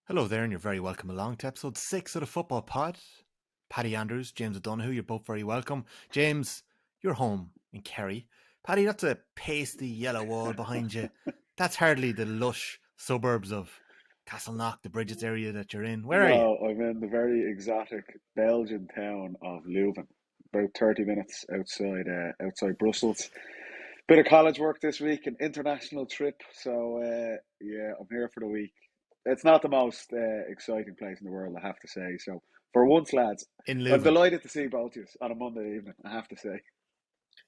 Hello there, and you're very welcome along to episode 6 of the Football Pod. Paddy Andrews, James O'Donoghue, you're both very welcome. James, you're home in Kerry. Paddy, that's a pasty yellow wall behind you. That's hardly the lush suburbs of Castleknock, the Bridges area that you're in. Where are you? No, I'm in the very exotic Belgian town of Leuven, about 30 minutes outside Brussels. Bit of college work this week, an international trip. So yeah, I'm here for the week. It's not the most exciting place in the world, I have to say. So for once, lads, In I'm Leuven. delighted to see both of you on a Monday evening, I have to say. In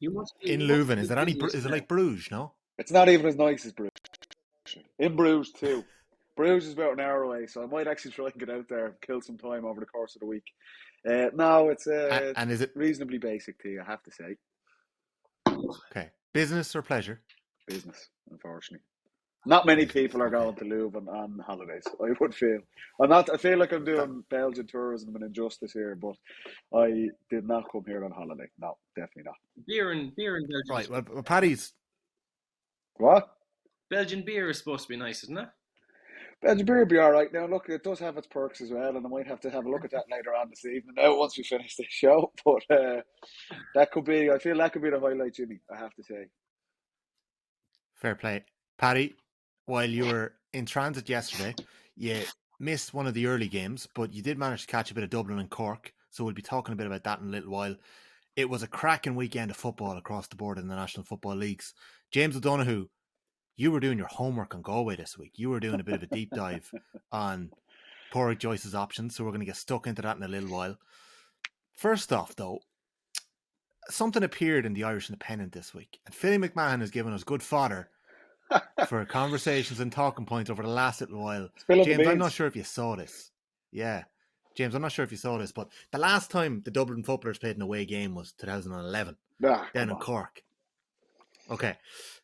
You must Leuven. be Is busy, it like Bruges, no? It's not even as nice as Bruges. In Bruges too. Bruges is about an hour away, so I might actually try and get out there and kill some time over the course of the week. No, it's And is it, reasonably basic tea, I have to say. okay, business or pleasure? Business, unfortunately. Not many Business, people are okay. going to Leuven on holidays. I would feel. I'm not. I feel like I'm That, doing Belgian tourism an injustice here, but I did not come here on holiday. No, definitely not. beer in Belgium. right, well, Paddy's... What? Belgian beer is supposed to be nice, isn't it? Belgian beer will be all right. Now, look, it does have its perks as well, and I might have to have a look at that later on this evening. Now, once we finish the show, but that could be. I feel that could be the highlight, Jimmy. I have to say. Fair play. Paddy, while you were in transit yesterday, you missed one of the early games, but you did manage to catch a bit of Dublin and Cork, so we'll be talking a bit about that in a little while. It was a cracking weekend of football across the board in the National Football Leagues. James O'Donoghue, you were doing your homework on Galway this week. You were doing a bit of a deep dive on Porrick Joyce's options, so we're going to get stuck into that in a little while. First off, though, something appeared in the Irish Independent this week, and Philly McMahon has given us good fodder for conversations and talking points over the last little while. Spilling the James, I'm not beans. sure if you saw this. Yeah. James, I'm not sure if you saw this, but the last time the Dublin footballers played an away game was 2011 Ah, down come in on. Cork. Okay.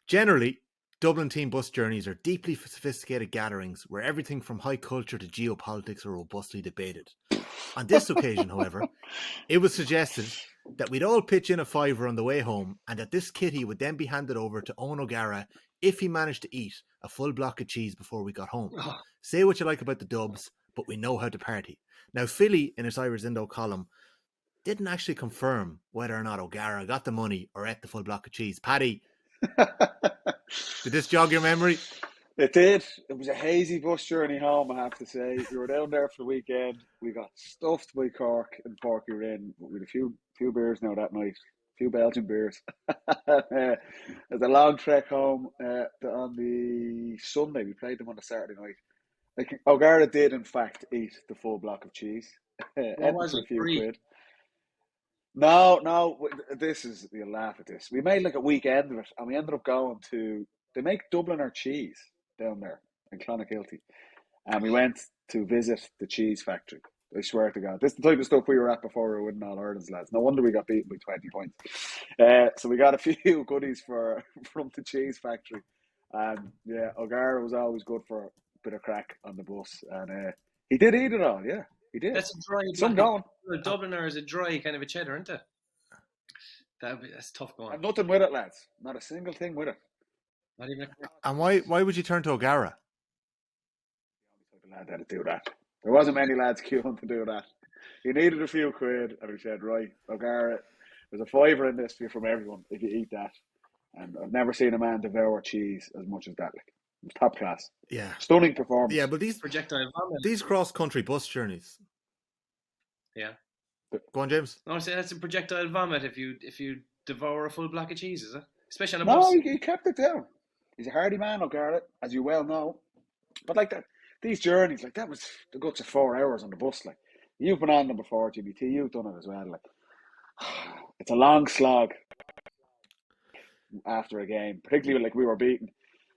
Generally, Dublin team bus journeys are deeply sophisticated gatherings where everything from high culture to geopolitics are robustly debated. On this occasion, however, it was suggested that we'd all pitch in a fiver on the way home and that this kitty would then be handed over to Owen O'Gara if he managed to eat a full block of cheese before we got home. Oh, Say what you like about the Dubs, but we know how to party. Now, Philly, in his Irish Indo column, didn't actually confirm whether or not O'Gara got the money or ate the full block of cheese. Paddy, did this jog your memory? It did. It was a hazy bus journey home, I have to say. We were down there for the weekend. We got stuffed by Cork and Porky Rin. We had a few beers now that night, a few Belgian beers. It was a long trek home on the Sunday. We played them on the Saturday night. Like, O'Gara did, in fact, eat the full block of cheese. what Ate them was for it? a few Three. quid. No, this is, you'll laugh at this. We made like a weekend of it, and we ended up going to, they make Dubliner cheese down there in Clonakilty. And we went to visit the cheese factory. I swear to God. This is the type of stuff we were at before we were winning All Ireland's, lads. No wonder we got beaten by 20 points. So we got a few goodies from the cheese factory. And yeah, O'Gara was always good for a bit of crack on the bus. And he did eat it all, yeah. He did. That's a dry Some black. going. Dubliner is a dry kind of a cheddar, isn't it? That's tough going. And nothing with it, lads. Not a single thing with it. Not even a And why would you turn to O'Gara? The lad had to do that. There wasn't many lads queuing to do that. He needed a few quid, and he said, "Right, O'Gara, there's a fiver in this for you from everyone if you eat that." And I've never seen a man devour cheese as much as that. Like, it was top class, Yeah. stunning performance. Yeah, but projectile vomit. these cross-country bus journeys... Yeah. Go on, James. No, I'm saying that's a projectile vomit if you devour a full block of cheese, is it? Especially on a No, bus. he kept it down. He's a hardy man, O'Gara, as you well know. But like that, these journeys, like that was the guts of 4 hours on the bus. Like, you've been on them before, Jimmy T. You've done it as well. Like, it's a long slog after a game, particularly like we were beaten.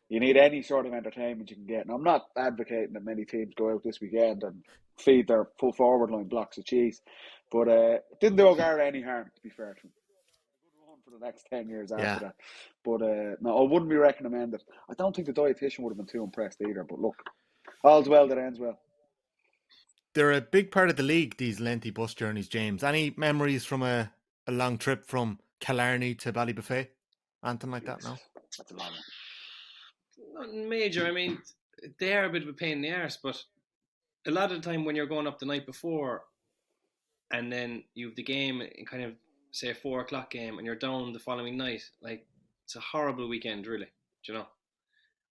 You need any sort of entertainment you can get. And I'm not advocating that many teams go out this weekend and feed their full forward line blocks of cheese, but it didn't do O'Gara any harm, to be fair to him. A good run for the next 10 years after Yeah. that. But no, I wouldn't be recommended. I don't think the dietitian would have been too impressed either. But look, all's well that ends well. They're a big part of the league, these lengthy bus journeys, James. Any memories from a long trip from Killarney to Ballybuffet? Anything like that, no? That's a long one. Not major. I mean, they are a bit of a pain in the arse, but a lot of the time when you're going up the night before, and then you've the game in kind of say a 4 o'clock game, and you're down the following night, like it's a horrible weekend, really. Do you know?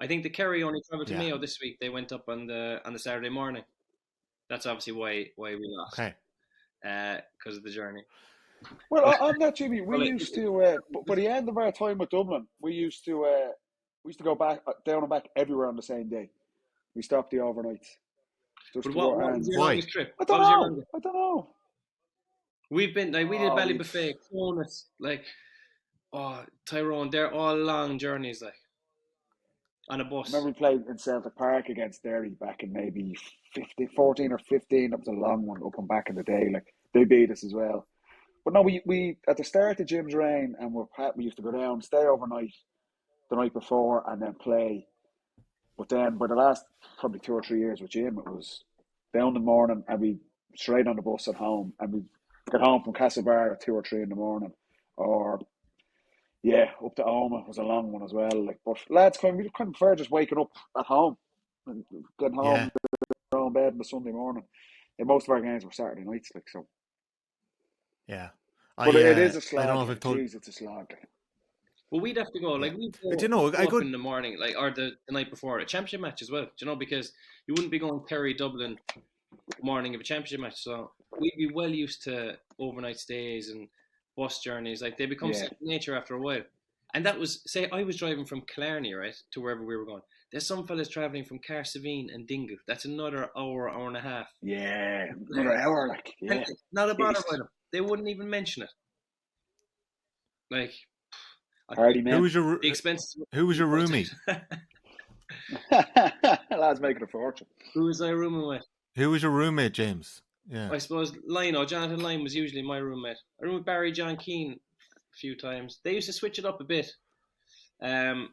I think the Kerry only travelled to Yeah. Mayo this week. They went up on the Saturday morning. That's obviously why we lost, Okay. because of the journey. Well, on that, Jimmy, we Well, used to. By the end of our time with Dublin, we used to go back down and back everywhere on the same day. We stopped the overnights. Just But to what go, was and your Why? longest trip? I What don't was your know. longest? I don't know. We've been like we did Oh, Bally Buffet, Cronus, like Tyrone. They're all long journeys, like on a I bus. remember we played in Celtic Park against Derry back in maybe 14 or 15. That was a long one up and back in the day. Like they beat us as well. But no, we at the start of Jim's reign, and we used to go down, stay overnight the night before, and then play. But then, by the last probably 2 or 3 years with Jim, it was down in the morning, and we straight on the bus at home, and we get home from Castlebar at 2 or 3 in the morning, or up to Oma was a long one as well. Like, but lads, we kind of prefer just waking up at home and getting home Yeah. in their own bed on the Sunday morning. And most of our games were Saturday nights, like so. Yeah. But it is a I don't know slog. if I've Like, told. jeez, it's a slog. Well, we'd have to go. Yeah. Like we'd Do you know, go I up go. in the morning, like or the night before a championship match as well. Do you know, because you wouldn't be going Kerry Dublin morning of a championship match, so we'd be well used to overnight stays and bus journeys. Like they become Yeah. second nature after a while. And that was say I was driving from Killarney, right, to wherever we were going. There's some fellas travelling from Carsavine and Dingle. That's another hour and a half. Yeah, another hour, like, And yeah. it's not a bother Jesus. by them. They wouldn't even mention it. Like Hardy Who men. was your the expenses. Who was your roomie? Lads making a fortune. Who was I rooming with? Who was your roommate, James? Yeah. I suppose Lino, Jonathan Lyne was usually my roommate. I roomed with Barry John Keane a few times. They used to switch it up a bit. I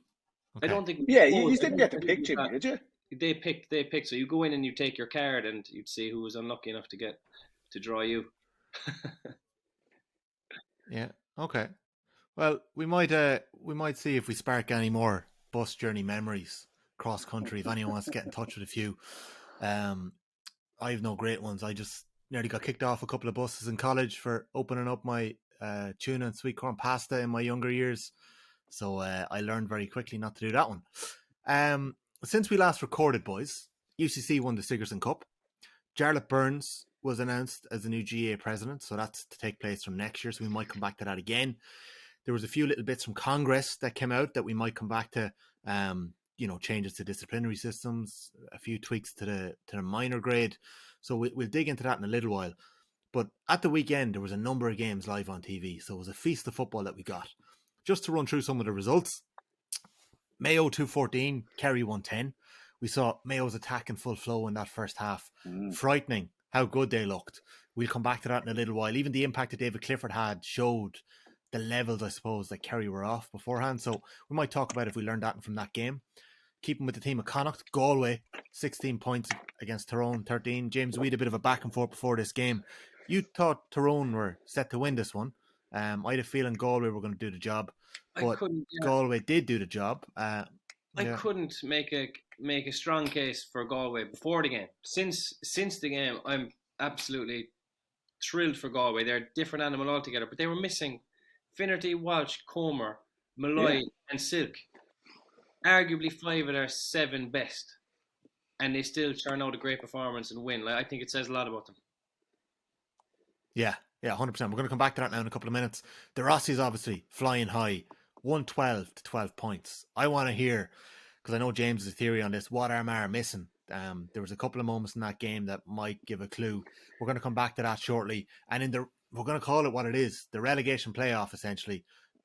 Okay. don't think. Yeah, you didn't get to pick Jimmy, did you? They picked. So you go in and you take your card, and you'd see who was unlucky enough to draw you. Yeah. Okay. Well, we might see if we spark any more bus journey memories cross country. If anyone wants to get in touch with a few, I have no great ones. I just nearly got kicked off a couple of buses in college for opening up my tuna and sweet corn pasta in my younger years. So I learned very quickly not to do that one. Since we last recorded, boys, UCC won the Sigerson Cup. Jarlath Burns was announced as the new GA president, so that's to take place from next year, so we might come back to that again. There was a few little bits from Congress that came out that we might come back to, changes to disciplinary systems, a few tweaks to the minor grade. So we'll dig into that in a little while. But at the weekend, there was a number of games live on TV, so it was a feast of football that we got. Just to run through some of the results, Mayo 2-14, Kerry 1-10. We saw Mayo's attack in full flow in that first half. Frightening how good they looked. We'll come back to that in a little while. Even the impact that David Clifford had showed the levels, I suppose, that Kerry were off beforehand. So we might talk about if we learned that from that game. Keeping with the team of Connacht, Galway, 16 points against Tyrone, 13. James, we had a bit of a back and forth before this game. You thought Tyrone were set to win this one. I had a feeling Galway were going to do the job, but Galway did do the job. I couldn't make a strong case for Galway before the game. Since the game, I'm absolutely thrilled for Galway. They're a different animal altogether, but they were missing Finnerty, Walsh, Comer, Malloy, and Silk. Arguably 5 of their 7 best, and they still churn out a great performance and win. I think it says a lot about them. Yeah, 100%. We're going to come back to that now in a couple of minutes. The Rossies obviously flying high, 112 to 12 points. I want to hear, because I know James has a theory on this, what Armagh are missing. There was a couple of moments in that game that might give a clue. We're going to come back to that shortly. And we're going to call it what it is, the relegation playoff, essentially.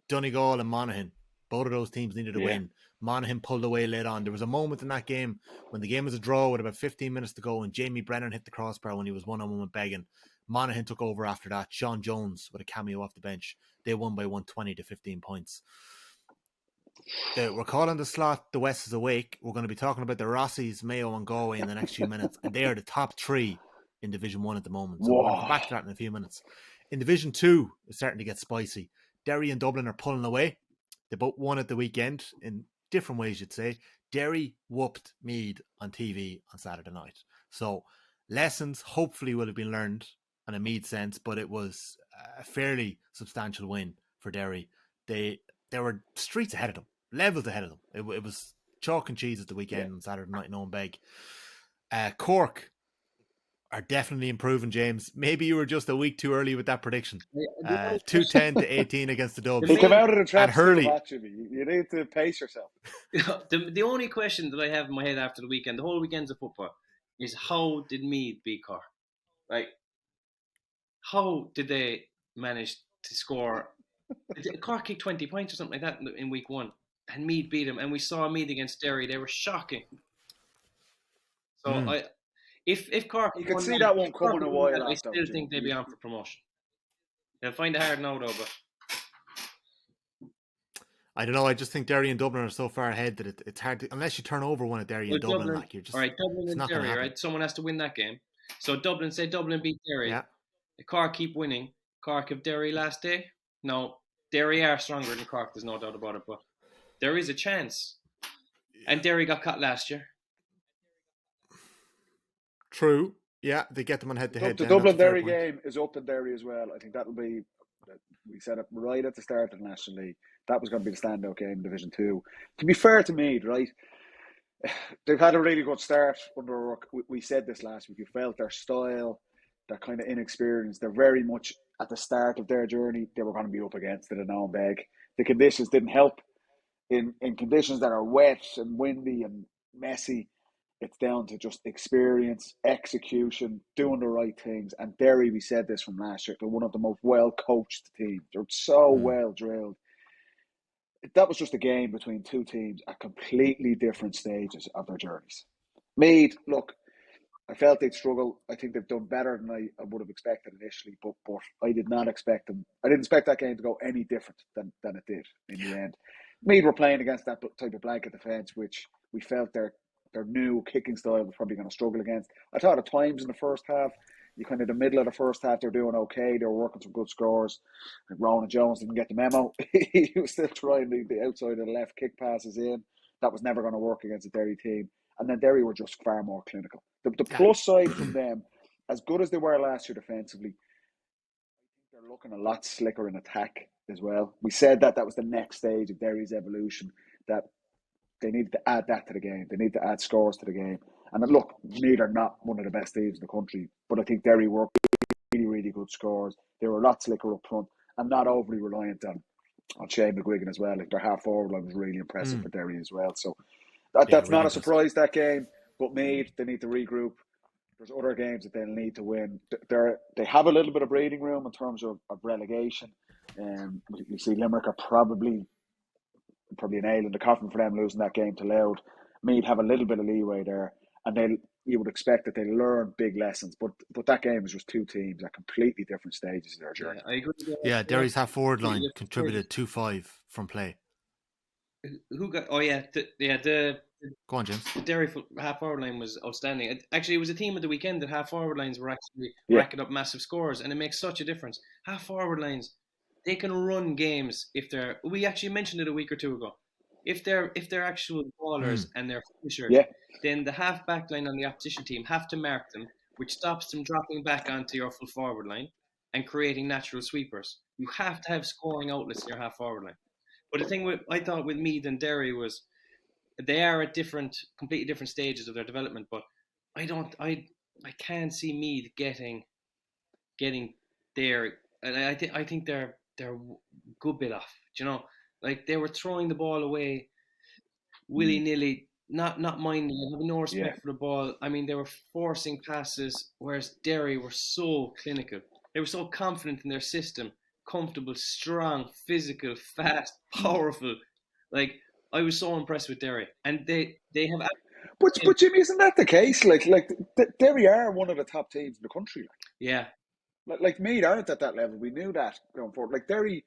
Donegal and Monaghan, both of those teams needed to win. Monaghan pulled away late on. There was a moment in that game when the game was a draw with about 15 minutes to go and Jamie Brennan hit the crossbar when he was one-on-one with Began. Monaghan took over after that. Sean Jones with a cameo off the bench. They won by 120 to 15 points. We're calling the slot The West is Awake. We're going to be talking about the Rossies, Mayo and Galway in the next few minutes. And they are the top 3 in Division 1 at the moment. So we're going to come back to that in a few minutes. In Division 2, it's starting to get spicy. Derry and Dublin are pulling away. They both won at the weekend in different ways, you'd say. Derry whooped Meath on TV on Saturday night. So lessons hopefully will have been learned in a Meath sense, but it was a fairly substantial win for Derry. They were streets ahead of them, levels ahead of them. It was chalk and cheese at the weekend on Saturday night in Owenbeg. Cork are definitely improving, James. Maybe you were just a week too early with that prediction. 2-10 to 18 against the Dubs. He came out of the trap and Hurley. actually. You need to pace yourself. The only question that I have in my head after the weekend, the whole weekend's of football, is how did Meath beat Cork? Like, how did they manage to score? Cork kicked 20 points or something like that in week 1, and Meath beat them. And we saw Meath against Derry; they were shocking. So if Cork, you could see that one coming a while. I still think they'd be on for promotion. They'll find it hard now, though. But I don't know. I just think Derry and Dublin are so far ahead that it's hard to, unless you turn over one of Derry and Dublin. Like you're just, all right, Dublin and Derry. Right, someone has to win that game. So Dublin beat Derry. Yeah. Cork keep winning. Cork have Derry last day. No, Derry are stronger than Cork. There's no doubt about it. But there is a chance. And Derry got caught last year. True. Yeah, they get them on head-to-head. The Dublin-Derry game is up in Derry as well. I think that'll be, we said it right at the start of the National League, that was going to be the standout game in Division 2. To be fair to Meath, right, they've had a really good start under work. We said this last week. You felt their style, their kind of inexperience. They're very much at the start of their journey. They were going to be up against it in Owenbeg. The conditions didn't help. In conditions that are wet and windy and messy, it's down to just experience, execution, doing the right things. And Derry, we said this from last year, they're one of the most well-coached teams. They're so well-drilled. That was just a game between two teams at completely different stages of their journeys. Meath, look, I felt they'd struggle. I think they've done better than I would have expected initially, but I did not expect them. I didn't expect that game to go any different than it did in the end. Meath were playing against that type of blanket defence, which we felt their new kicking style was probably going to struggle against. I thought at times in the first half, the middle of the first half, they're doing okay. They were working some good scores. Like Ronan Jones didn't get the memo. He was still trying the outside of the left kick passes in. That was never going to work against a Derry team. And then Derry were just far more clinical. The plus side from them, as good as they were last year defensively, I think they're looking a lot slicker in attack as well. We said that was the next stage of Derry's evolution, that they needed to add that to the game. They need to add scores to the game. And look, Meath are not one of the best teams in the country, but I think Derry were really, really good scores. They were a lot slicker up front and not overly reliant on Shane McGuigan as well. Like their half forward line was really impressive for Derry as well. So that's really not a surprise, that game. But Meath, they need to regroup. There's other games that they'll need to win. They have a little bit of breathing room in terms of relegation. You see Limerick are probably a nail in the coffin for them losing that game to Louth. Meath have a little bit of leeway there, and you would expect that they learn big lessons. But that game was just two teams at completely different stages of their journey. Yeah, I agree. Yeah, Derry's half forward line contributed 2-5 from play. Who got? Oh yeah, the Go on, James. The Derry half forward line was outstanding. Actually, it was a team of the weekend that half forward lines were actually racking up massive scores, and it makes such a difference. Half forward lines, they can run games if they're. We actually mentioned it a week or two ago. If they're actual ballers and they're finishers, then the half back line on the opposition team have to mark them, which stops them dropping back onto your full forward line and creating natural sweepers. You have to have scoring outlets in your half forward line. But the thing I thought with Meath and Derry was they are at completely different stages of their development. But I can't see Meath getting there, and I think they're a good bit off. Do you know? Like they were throwing the ball away willy-nilly, not minding, having no respect for the ball. I mean, they were forcing passes, whereas Derry were so clinical. They were so confident in their system, comfortable, strong, physical, fast, powerful. Like I was so impressed with Derry, and they have. But Jimmy, isn't that the case? Like Derry are one of the top teams in the country. Like Meath aren't at that level. We knew that going forward. Like Derry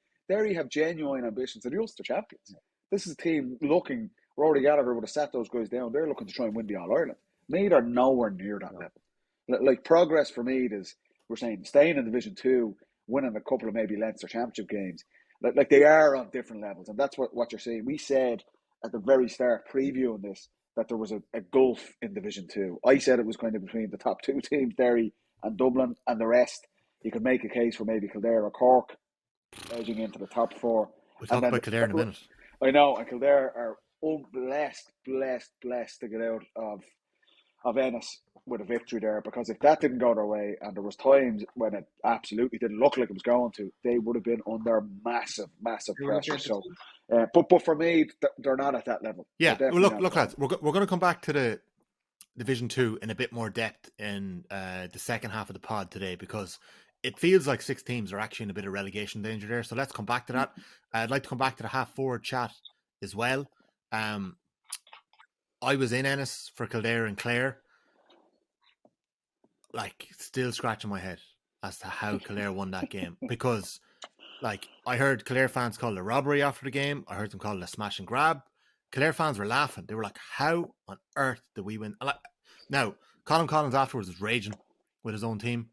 have genuine ambitions. They're Ulster champions. This is a team looking. Rory Gallagher would have sat those guys down. They're looking to try and win the All Ireland. Meath are nowhere near that level. Like progress for Meath is, we're saying, staying in Division 2, winning a couple of maybe Leinster Championship games. Like they are on different levels, and that's what you're seeing. We said at the very start, previewing this, that there was a gulf in Division 2. I said it was kind of between the top two teams, Derry and Dublin, and the rest. You could make a case for maybe Kildare or Cork edging into the top four. We'll talk about Kildare in a minute. I know, and Kildare are blessed to get out of Ennis with a victory there, because if that didn't go their way, and there was times when it absolutely didn't look like it was going to, they would have been under massive pressure. So, but for me, they're not at that level. Yeah, well, look, lads, we're going to come back to the Division 2 in a bit more depth in the second half of the pod today, because it feels like 6 teams are actually in a bit of relegation danger there. So let's come back to that. I'd like to come back to the half-forward chat as well. I was in Ennis for Kildare and Clare. Like, still scratching my head as to how Kildare won that game, because, like, I heard Kildare fans call it a robbery after the game. I heard them call it a smash and grab. Kildare fans were laughing. They were like, "How on earth did we win?" Now, Colin Collins afterwards was raging with his own team.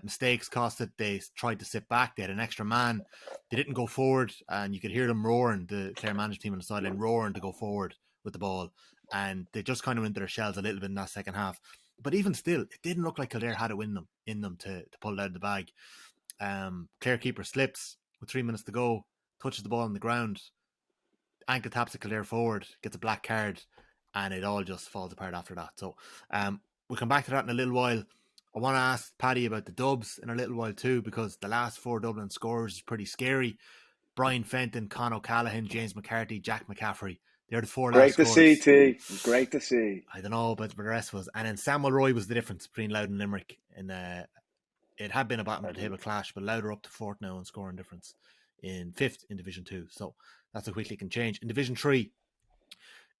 Mistakes cost it. They tried to sit back. They had an extra man. They didn't go forward, and you could hear them roaring. The Clare management team on the sideline roaring to go forward with the ball, and they just kind of went into their shells a little bit in that second half. But even still, it didn't look like Kildare had it in them to pull it out of the bag. Clare keeper slips with 3 minutes to go, touches the ball on the ground, ankle taps a Kildare forward, gets a black card, and it all just falls apart after that. So we'll come back to that in a little while. I want to ask Paddy about the dubs in a little while too, because the last 4 Dublin scores is pretty scary. Brian Fenton, Con O'Callaghan, James McCarthy, Jack McCaffrey. They're the 4 last scores. Great to see, T. Great to see. I don't know about the rest of us. And then Samuel Roy was the difference between Louth and Limerick. And it had been a bottom of the table clash, but Louth are up to 4th now in scoring difference, in 5th in Division 2. So that's how quickly it can change. In Division 3,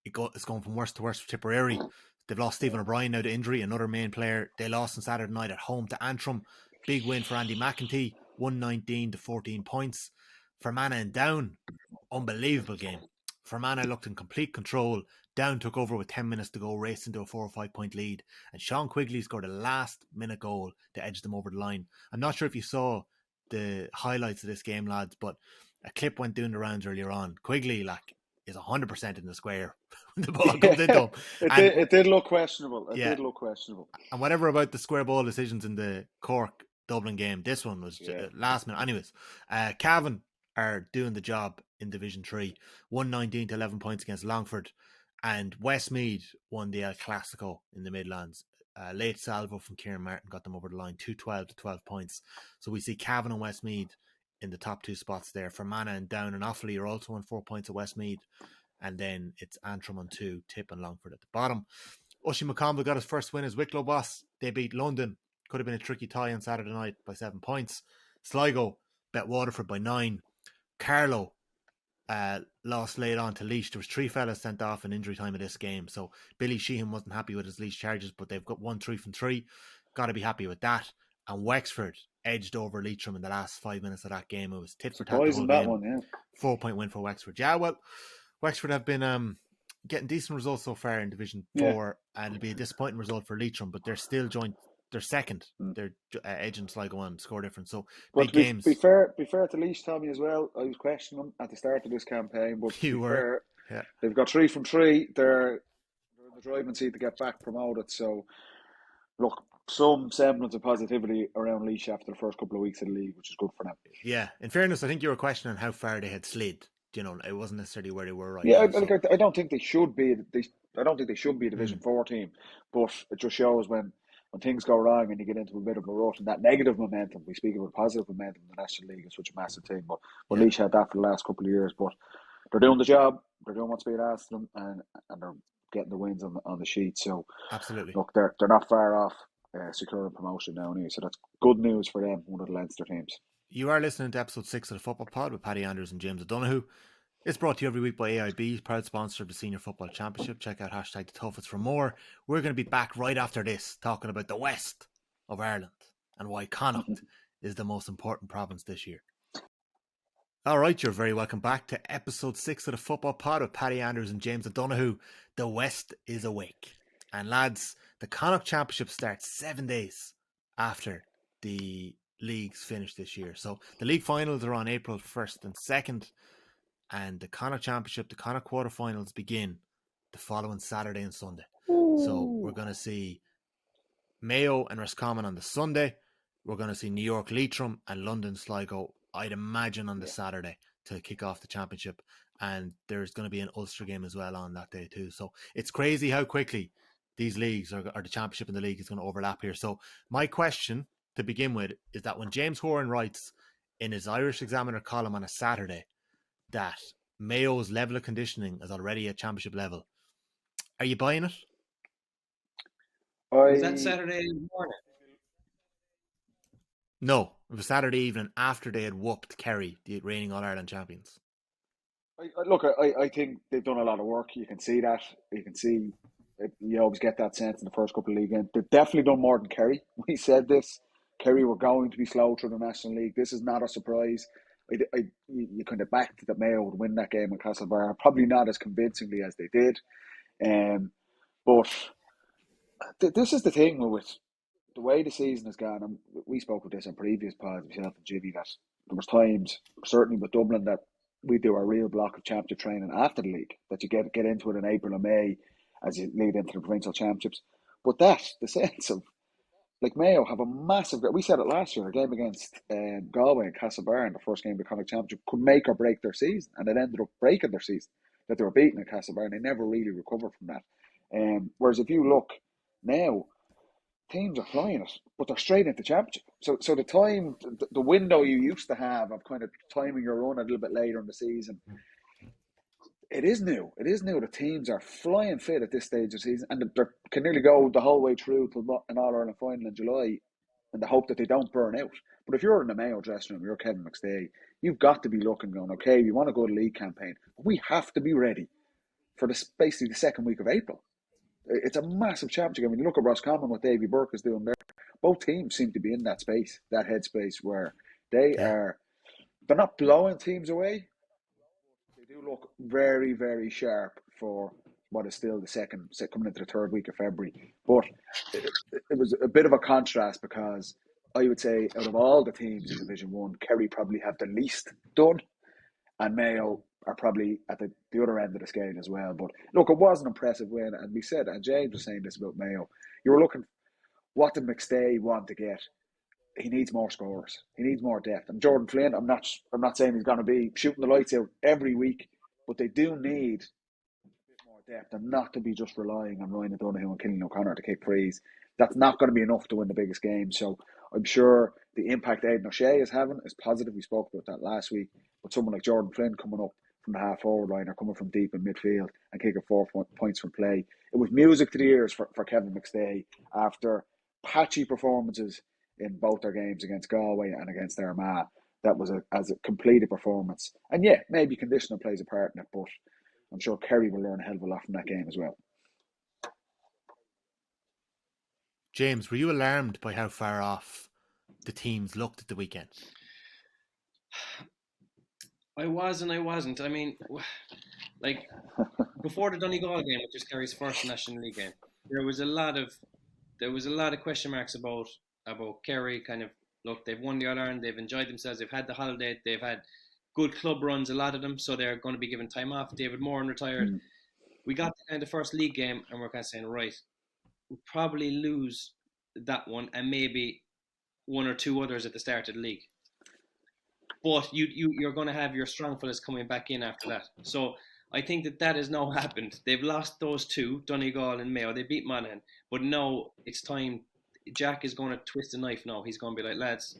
it's going from worse to worse for Tipperary. They've lost Stephen O'Brien now to injury, another main player. They lost on Saturday night at home to Antrim. Big win for Andy McEntee, 119 to 14 points. Fermanagh and Down, unbelievable game. Fermanagh looked in complete control. Down took over with 10 minutes to go, raced into a 4 or 5 point lead. And Sean Quigley scored a last minute goal to edge them over the line. I'm not sure if you saw the highlights of this game, lads, but a clip went doing the rounds earlier on. Quigley, is 100% in the square when the ball comes into him. It did look questionable. It did look questionable. And whatever about the square ball decisions in the Cork-Dublin game, this one was last minute. Anyways, Cavan are doing the job in Division 3. 119 to 11 points against Longford. And Westmeath won the El Clasico in the Midlands. Late salvo from Kieran Martin got them over the line, 212 to 12 points. So we see Cavan and Westmeath in the top 2 spots there. Fermanagh and Down and Offaly are also on 4 points at Westmeath. And then it's Antrim on 2, Tip and Longford at the bottom. Oisin McConville got his first win as Wicklow boss. They beat London. Could have been a tricky tie on Saturday night by 7 points. Sligo bet Waterford by 9. Carlow lost late on to Laois. There was 3 fellas sent off in injury time of this game. So Billy Sheehan wasn't happy with his Laois charges, but they've got 1 3 from 3. Got to be happy with that. And Wexford edged over Leitrim in the last 5 minutes of that game. It was tit for tat the whole game. 4-point win for Wexford. Yeah, well, Wexford have been getting decent results so far in Division 4, and it'll be a disappointing result for Leitrim, but they're still joint. They're second. They're edging Sligo on score difference. So big games. Be fair to Laois, Tommy, as well. I was questioning them at the start of this campaign, but fair, they've got 3 from 3. They're in the driving seat to get back promoted. So look, some semblance of positivity around Laois after the first couple of weeks of the league, which is good for them. Yeah, in fairness, I think you were questioning how far they had slid. You know, it wasn't necessarily where they were right now. So. I don't think they should be. I don't think they should be a Division 4 team, but it just shows when things go wrong and you get into a bit of a rut and that negative momentum. We speak about positive momentum in the National League is such a massive thing, but Laois had that for the last couple of years. But they're doing the job. They're doing what's being asked of them, and they're getting the wins on the sheet. So absolutely, look, they're not far off securing promotion now anyway. So that's good news for them, one of the Leinster teams. You are listening to episode 6 of the Football Pod with Paddy Andrews and James O'Donoghue. It's brought to you every week by AIB, proud sponsor of the Senior Football Championship. Check out hashtag the toughest for more. We're going to be back right after this, talking about the west of Ireland and why Connacht is the most important province this year. All right, you're very welcome back to episode 6 of the Football Pod with Paddy Andrews and James O'Donoghue. The West is awake. And lads, the Connacht Championship starts 7 days after the leagues finish this year. So the league finals are on April 1st and 2nd. And the Connacht Championship, the Connacht quarterfinals begin the following Saturday and Sunday. Ooh. So we're going to see Mayo and Roscommon on the Sunday. We're going to see New York Leitrim and London Sligo, I'd imagine, on the Saturday to kick off the championship. And there's going to be an Ulster game as well on that day too. So it's crazy how quickly these leagues or the championship and the league is going to overlap here. So my question to begin with is that when James Horan writes in his Irish Examiner column on a Saturday that Mayo's level of conditioning is already at championship level, are you buying it? Was that Saturday morning? No, it was Saturday evening after they had whooped Kerry, the reigning All-Ireland champions. I think they've done a lot of work. You can see that. You can see, you always get that sense in the first couple of league games. They've definitely done more than Kerry. We said this. Kerry were going to be slow through the National League. This is not a surprise. You kind of backed that Mayo would win that game in Castlebar. Probably not as convincingly as they did. But this is the thing with the way the season has gone. And we spoke with this on previous pods, myself and Jimmy, that there was times, certainly with Dublin, that we do a real block of championship training after the league, that you get into it in April or May as you lead into the provincial championships. But the sense of, like, Mayo have a massive, we said it last year, a game against Galway and Castlebar in the first game of the Connacht Championship could make or break their season, and it ended up breaking their season, that they were beaten at Castlebar, and they never really recovered from that. Whereas if you look now, teams are flying it, but they're straight into championship. So the time, the window you used to have of kind of timing your run a little bit later in the season, it is new. It is new. The teams are flying fit at this stage of the season, and they can nearly go the whole way through to an All-Ireland final in July in the hope that they don't burn out. But if you're in the Mayo dressing room, you're Kevin McStay, you've got to be looking, going, okay, we want to go to league campaign. We have to be ready for basically the second week of April. It's a massive championship. I mean, you look at Roscommon, what Davy Burke is doing there. Both teams seem to be in that space, that headspace, where they're not blowing teams away. They do look very, very sharp for what is still the second, coming into the third week of February. But it was a bit of a contrast, because I would say out of all the teams in Division 1, Kerry probably have the least done, and Mayo are probably at the other end of the scale as well. But look, it was an impressive win, and we said, and James was saying this about Mayo, you were looking, what did McStay want to get? He needs more scorers. He needs more depth. And Jordan Flynn, I'm not saying he's going to be shooting the lights out every week, but they do need a bit more depth, and not to be just relying on Ryan O'Donoghue and Killian O'Connor to kick frees. That's not going to be enough to win the biggest game. So I'm sure the impact Aidan O'Shea is having is positive. We spoke about that last week. But someone like Jordan Flynn coming up from the half-forward line or coming from deep in midfield and kicking 4 points from play, it was music to the ears for Kevin McStay after patchy performances in both their games against Galway and against Armagh. That was as a completed performance. And yeah, maybe conditioning plays a part in it, but I'm sure Kerry will learn a hell of a lot from that game as well. James, were you alarmed by how far off the teams looked at the weekend? I was and I wasn't. I mean, like, before the Donegal game, which is Kerry's first National League game, there was a lot of question marks about Kerry. Kind of, look, they've won the All-Ireland, they've enjoyed themselves, they've had the holiday, they've had good club runs, a lot of them, so they're going to be given time off. David Moran retired. We got to kind of the first league game, and we're kind of saying, right, we'll probably lose that one, and maybe one or two others at the start of the league. But you're going to have your strong fellas coming back in after that. So I think that has now happened. They've lost those two, Donegal and Mayo. They beat Monaghan. But now it's time. Jack is going to twist the knife now. He's going to be like, lads,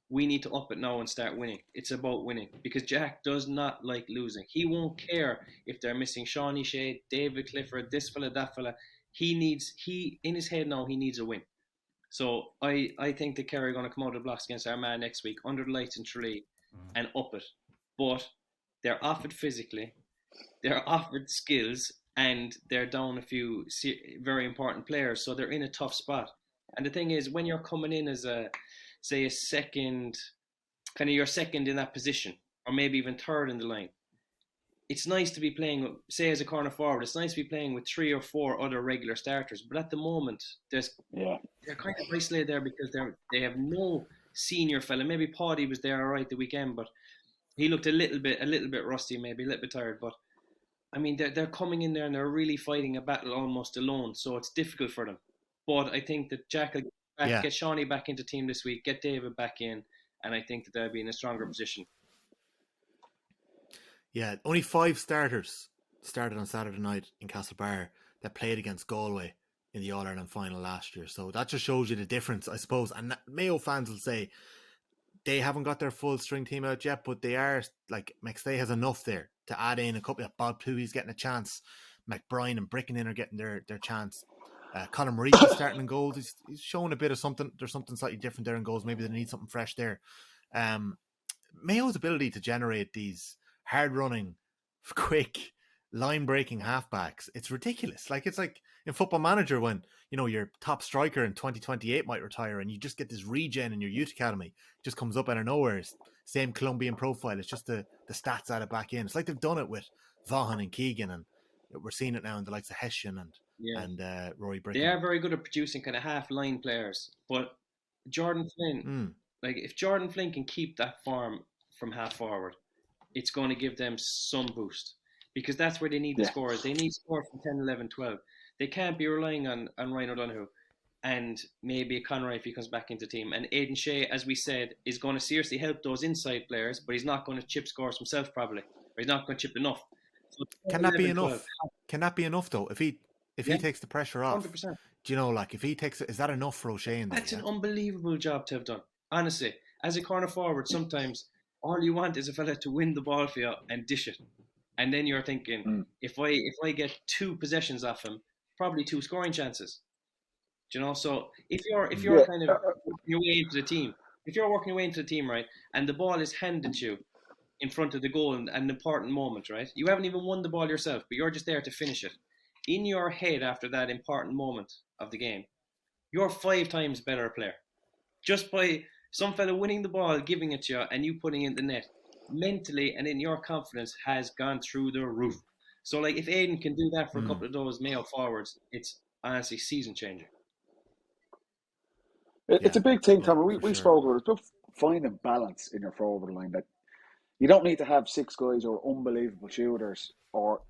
we need to up it now and start winning. It's about winning. Because Jack does not like losing. He won't care if they're missing Shawnee Shea, David Clifford, this fella, that fella. In his head now, he needs a win. So I think that Kerry are going to come out of the blocks against Armagh next week, under the lights in Tralee, and up it. But they're offered physically, they're offered skills, and they're down a few very important players, so they're in a tough spot. And the thing is, when you're coming in as a second, kind of your second in that position, or maybe even third in the line, it's nice to be playing, say as a corner forward, it's nice to be playing with 3 or 4 other regular starters. But at the moment, they're kind of isolated there because they have no senior fella. Maybe Paddy was there all right the weekend, but he looked a little bit rusty, maybe a little bit tired. But I mean, they're coming in there and they're really fighting a battle almost alone, so it's difficult for them. But I think that Jack will Yeah, get Shawnee back into team this week, get David back in, and I think that they'll be in a stronger position. yeah. Only 5 starters started on Saturday night in Castlebar that played against Galway in the All-Ireland final last year. So that just shows you the difference, I suppose. And Mayo fans will say they haven't got their full string team out yet, but they are, like, McStay has enough there to add in a couple of Bob Pluhy's getting a chance. McBrien and Brickenin are getting their chance. Colin Maurice is starting in goals. He's showing a bit of something. There's something slightly different there in goals. Maybe they need something fresh there. Mayo's ability to generate these hard-running, quick, line-breaking halfbacks, it's ridiculous. Like, it's like in Football Manager when, your top striker in 2028 might retire and you just get this regen in your youth academy. It just comes up out of nowhere. Same Colombian profile. It's just the stats add it back in. It's like they've done it with Vaughan and Keegan, and we're seeing it now in the likes of Hessian and Rory Bricken. They are very good at producing kind of half-line players, but Jordan Flynn, like if Jordan Flynn can keep that form from half forward, it's going to give them some boost, because that's where they need the scores. They need scores from 10, 11, 12. They can't be relying on Ryan O'Donoghue and maybe Conroy if he comes back into team. And Aidan Shea, as we said, is going to seriously help those inside players, but he's not going to chip scores himself probably, or he's not going to chip enough. So can that be enough? 12. Can that be enough though? If he takes the pressure off, 100%. Do you know, like, if he takes it, is that enough for O'Shea? That's an unbelievable job to have done. Honestly, as a corner forward, sometimes all you want is a fella to win the ball for you and dish it. And then you're thinking, if I get 2 possessions off him, probably 2 scoring chances. Do you know? So if you're kind of working your way into the team, right, and the ball is handed to you in front of the goal in an important moment, right? You haven't even won the ball yourself, but you're just there to finish it. In your head after that important moment of the game, you're 5 times better player. Just by some fella winning the ball, giving it to you, and you putting it in the net, mentally and in your confidence has gone through the roof. So, like, if Aidan can do that for a couple of those Mayo forwards, it's honestly season changing. It's a big thing, Tommy. We spoke about it. It's about finding balance in your forward line. That you don't need to have 6 guys or unbelievable shooters, or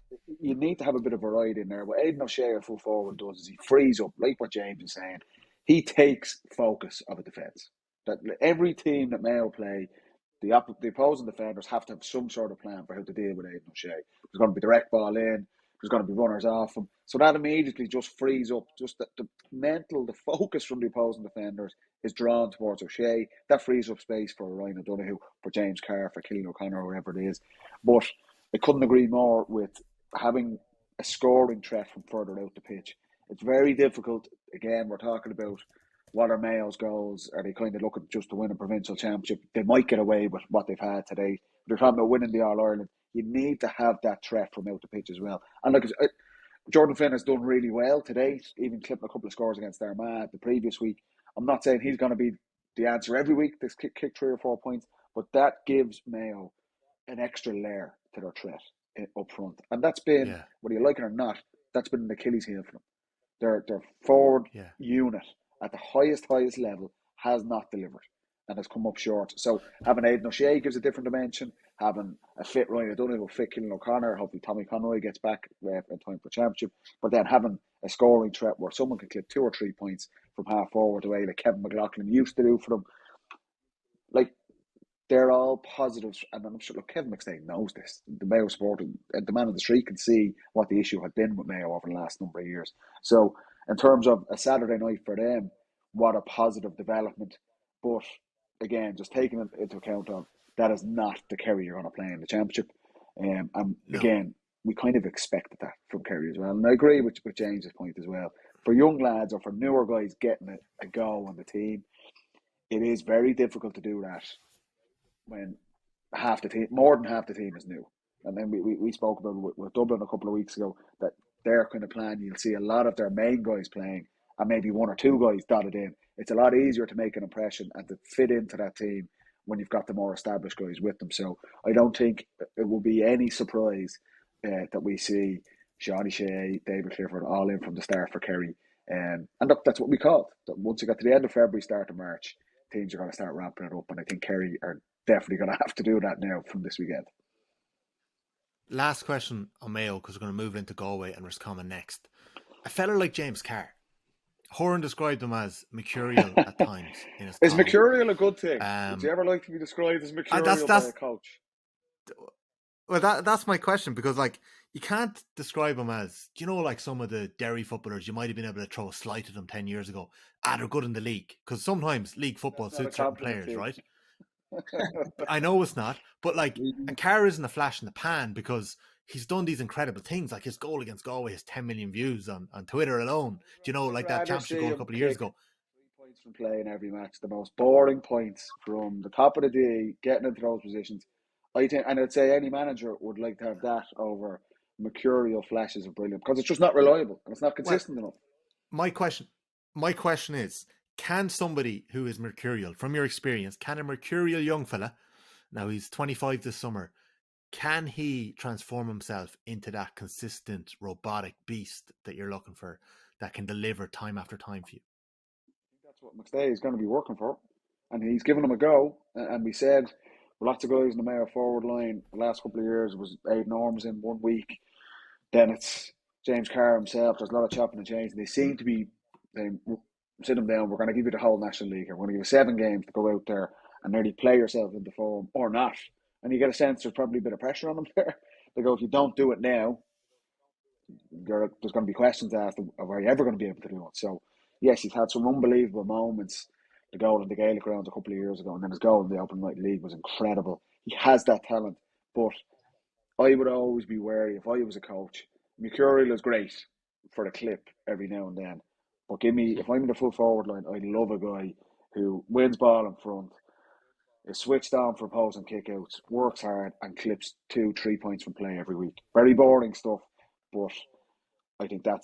you need to have a bit of variety in there. What Aidan O'Shea, a full forward, does is he frees up, like what James is saying. He takes focus of a defence. That every team that Mayo play, the opposing defenders have to have some sort of plan for how to deal with Aidan O'Shea. There's going to be direct ball in. There's going to be runners off him. So that immediately just frees up. Just the focus from the opposing defenders is drawn towards O'Shea. That frees up space for Ryan O'Donoghue, for James Carr, for Cillian O'Connor, or whoever it is. But I couldn't agree more with having a scoring threat from further out the pitch. It's very difficult. Again, we're talking about what are Mayo's goals? Are they kind of looking just to win a provincial championship? They might get away with what they've had today. They're talking about winning the All-Ireland. You need to have that threat from out the pitch as well. And look, Jordan Flynn has done really well today, even clipping a couple of scores against Armagh the previous week. I'm not saying he's going to be the answer every week, this kick 3 or 4 points, but that gives Mayo an extra layer to their threat up front. And that's been, whether you like it or not, that's been an Achilles heel for them. Their forward unit at the highest level has not delivered and has come up short. So having Aidan O'Shea gives a different dimension. Having a fit Ryan O'Donoghue, a fit Cillian O'Connor, hopefully Tommy Conroy gets back in time for championship. But then having a scoring threat where someone can clip 2 or 3 points from half forward away, like Kevin McLaughlin used to do for them. Like, they're all positives. And I'm sure, look, Kevin McStay knows this. The Mayo supporter, the man on the street, can see what the issue had been with Mayo over the last number of years. So in terms of a Saturday night for them, what a positive development. But again, just taking it into account of that is not the Kerry you're going to play in the championship. Again, we kind of expected that from Kerry as well. And I agree with James's point as well. For young lads or for newer guys getting a go on the team, it is very difficult to do that when more than half the team is new. And then we spoke about it with Dublin a couple of weeks ago, that their kind of plan, you'll see a lot of their main guys playing and maybe 1 or 2 guys dotted in. It's a lot easier to make an impression and to fit into that team when you've got the more established guys with them. So I don't think it will be any surprise that we see Shawnee Shea, David Clifford all in from the start for Kerry. And look, that's what we called. Once you got to the end of February, start of March, teams are going to start ramping it up. And I think Kerry are definitely going to have to do that now from this weekend. last question on Mayo, because we're going to move into Galway and Roscommon next. A fella like James Carr, Horan described him as mercurial at times in his Is column. mercurial a good thing? Would you ever like to be described as mercurial by a coach? Well, that's my question, because like you can't describe him as, you know, like some of the Derry footballers, you might have been able to throw a slight at them 10 years ago. They're good in the league, because sometimes league football suits certain players, right? I know it's not, but like, and Carr isn't a flash in the pan because he's done these incredible things. Like his goal against Galway has 10 million views on Twitter alone. Do you know, like that championship goal a couple of years ago? 3 points from play in every match, the most boring points from the top of the D, getting into those positions. I think, and I'd say any manager would like to have that over mercurial flashes of brilliance, because it's just not reliable and it's not consistent enough. My question is, can somebody who is mercurial, from your experience, can a mercurial young fella, now he's 25 this summer, can he transform himself into that consistent robotic beast that you're looking for, that can deliver time after time for you? I think that's what McStay is going to be working for, and he's given him a go. And we said, lots of guys in the Mayo forward line the last couple of years, it was Aidan Ormes in 1 week, then it's James Carr himself. There's a lot of chopping and changing. They seem to be saying, sit them down, we're going to give you the whole National League here. We're going to give you 7 games to go out there and nearly play yourself into form or not. And you get a sense there's probably a bit of pressure on them there. They go, if you don't do it now, there's going to be questions asked of are you ever going to be able to do it? So, yes, he's had some unbelievable moments. The goal in the Gaelic grounds a couple of years ago, and then his goal in the Open Night League was incredible. He has that talent, but I would always be wary if I was a coach. Mercurial is great for the clip every now and then, but if I'm in the full forward line, I love a guy who wins ball in front, is switched on for opposing kickouts, works hard, and clips 2-3 points from play every week. Very boring stuff, but I think that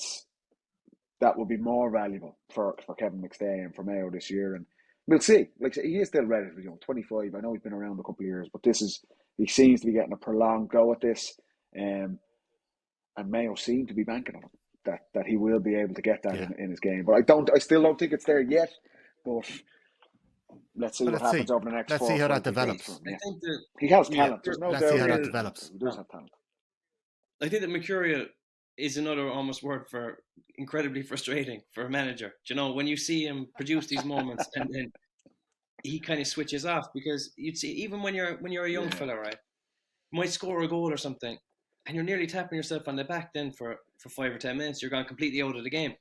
would be more valuable for Kevin McStay and for Mayo this year. And we'll see. Like, he is still relatively young, 25. I know he's been around a couple of years, but he seems to be getting a prolonged go at this. And Mayo seem to be banking on him, that he will be able to get that in his game. But I still don't think it's there yet. But let's see what happens over the next 4 see how that develops. develops. Yeah. He has talent. There's no doubt. Let's see how that develops. He does have talent. I think that mercurial is another almost word for incredibly frustrating for a manager. Do you know, when you see him produce these moments and then he kind of switches off, because you'd see, even when you're a young fella, right, you might score a goal or something and you're nearly tapping yourself on the back then for 5 or 10 minutes, you're gone completely out of the game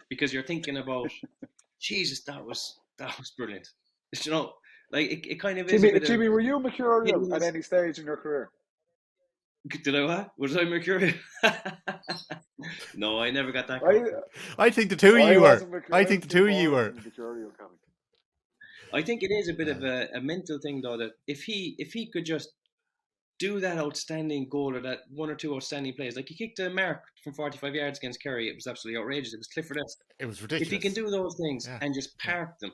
because you're thinking about, Jesus, that was brilliant. You know, like it kind of is. Jimmy, were you mercurial at any stage in your career? Did I what? Was I mercurial? No, I never got that. I think the two of you were. I think the two of you were. I think it is a bit of a mental thing, though, that if he could just do that outstanding goal or that 1 or 2 outstanding plays, like he kicked a mark from 45 yards against Kerry, it was absolutely outrageous. It was Clifford-esque. It was ridiculous. If he can do those things and just park them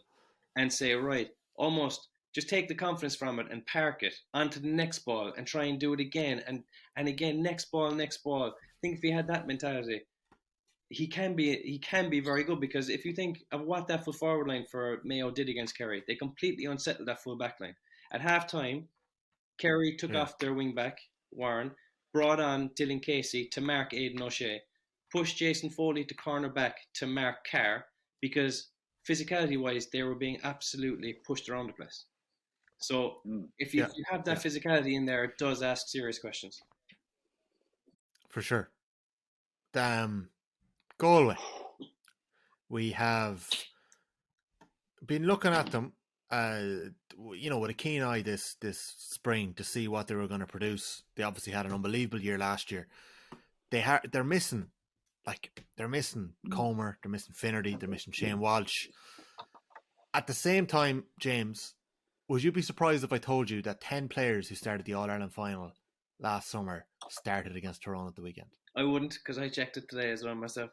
and say, right, almost just take the confidence from it and park it onto the next ball and try and do it again and again, next ball. I think if he had that mentality, he can be very good, because if you think of what that full forward line for Mayo did against Kerry, they completely unsettled that full back line. At half time, Kerry took off their wing back, Warren, brought on Dylan Casey to mark Aidan O'Shea, pushed Jason Foley to corner back to mark Carr, because physicality wise they were being absolutely pushed around the place. So if you have that physicality in there, it does ask serious questions. For sure. Galway. We have been looking at them, with a keen eye this spring to see what they were going to produce. They obviously had an unbelievable year last year. They're missing Comer, they're missing Finnerty, they're missing Shane Walsh. At the same time, James, would you be surprised if I told you that 10 players who started the All-Ireland final last summer started against Tyrone at the weekend? I wouldn't, because I checked it today as well myself.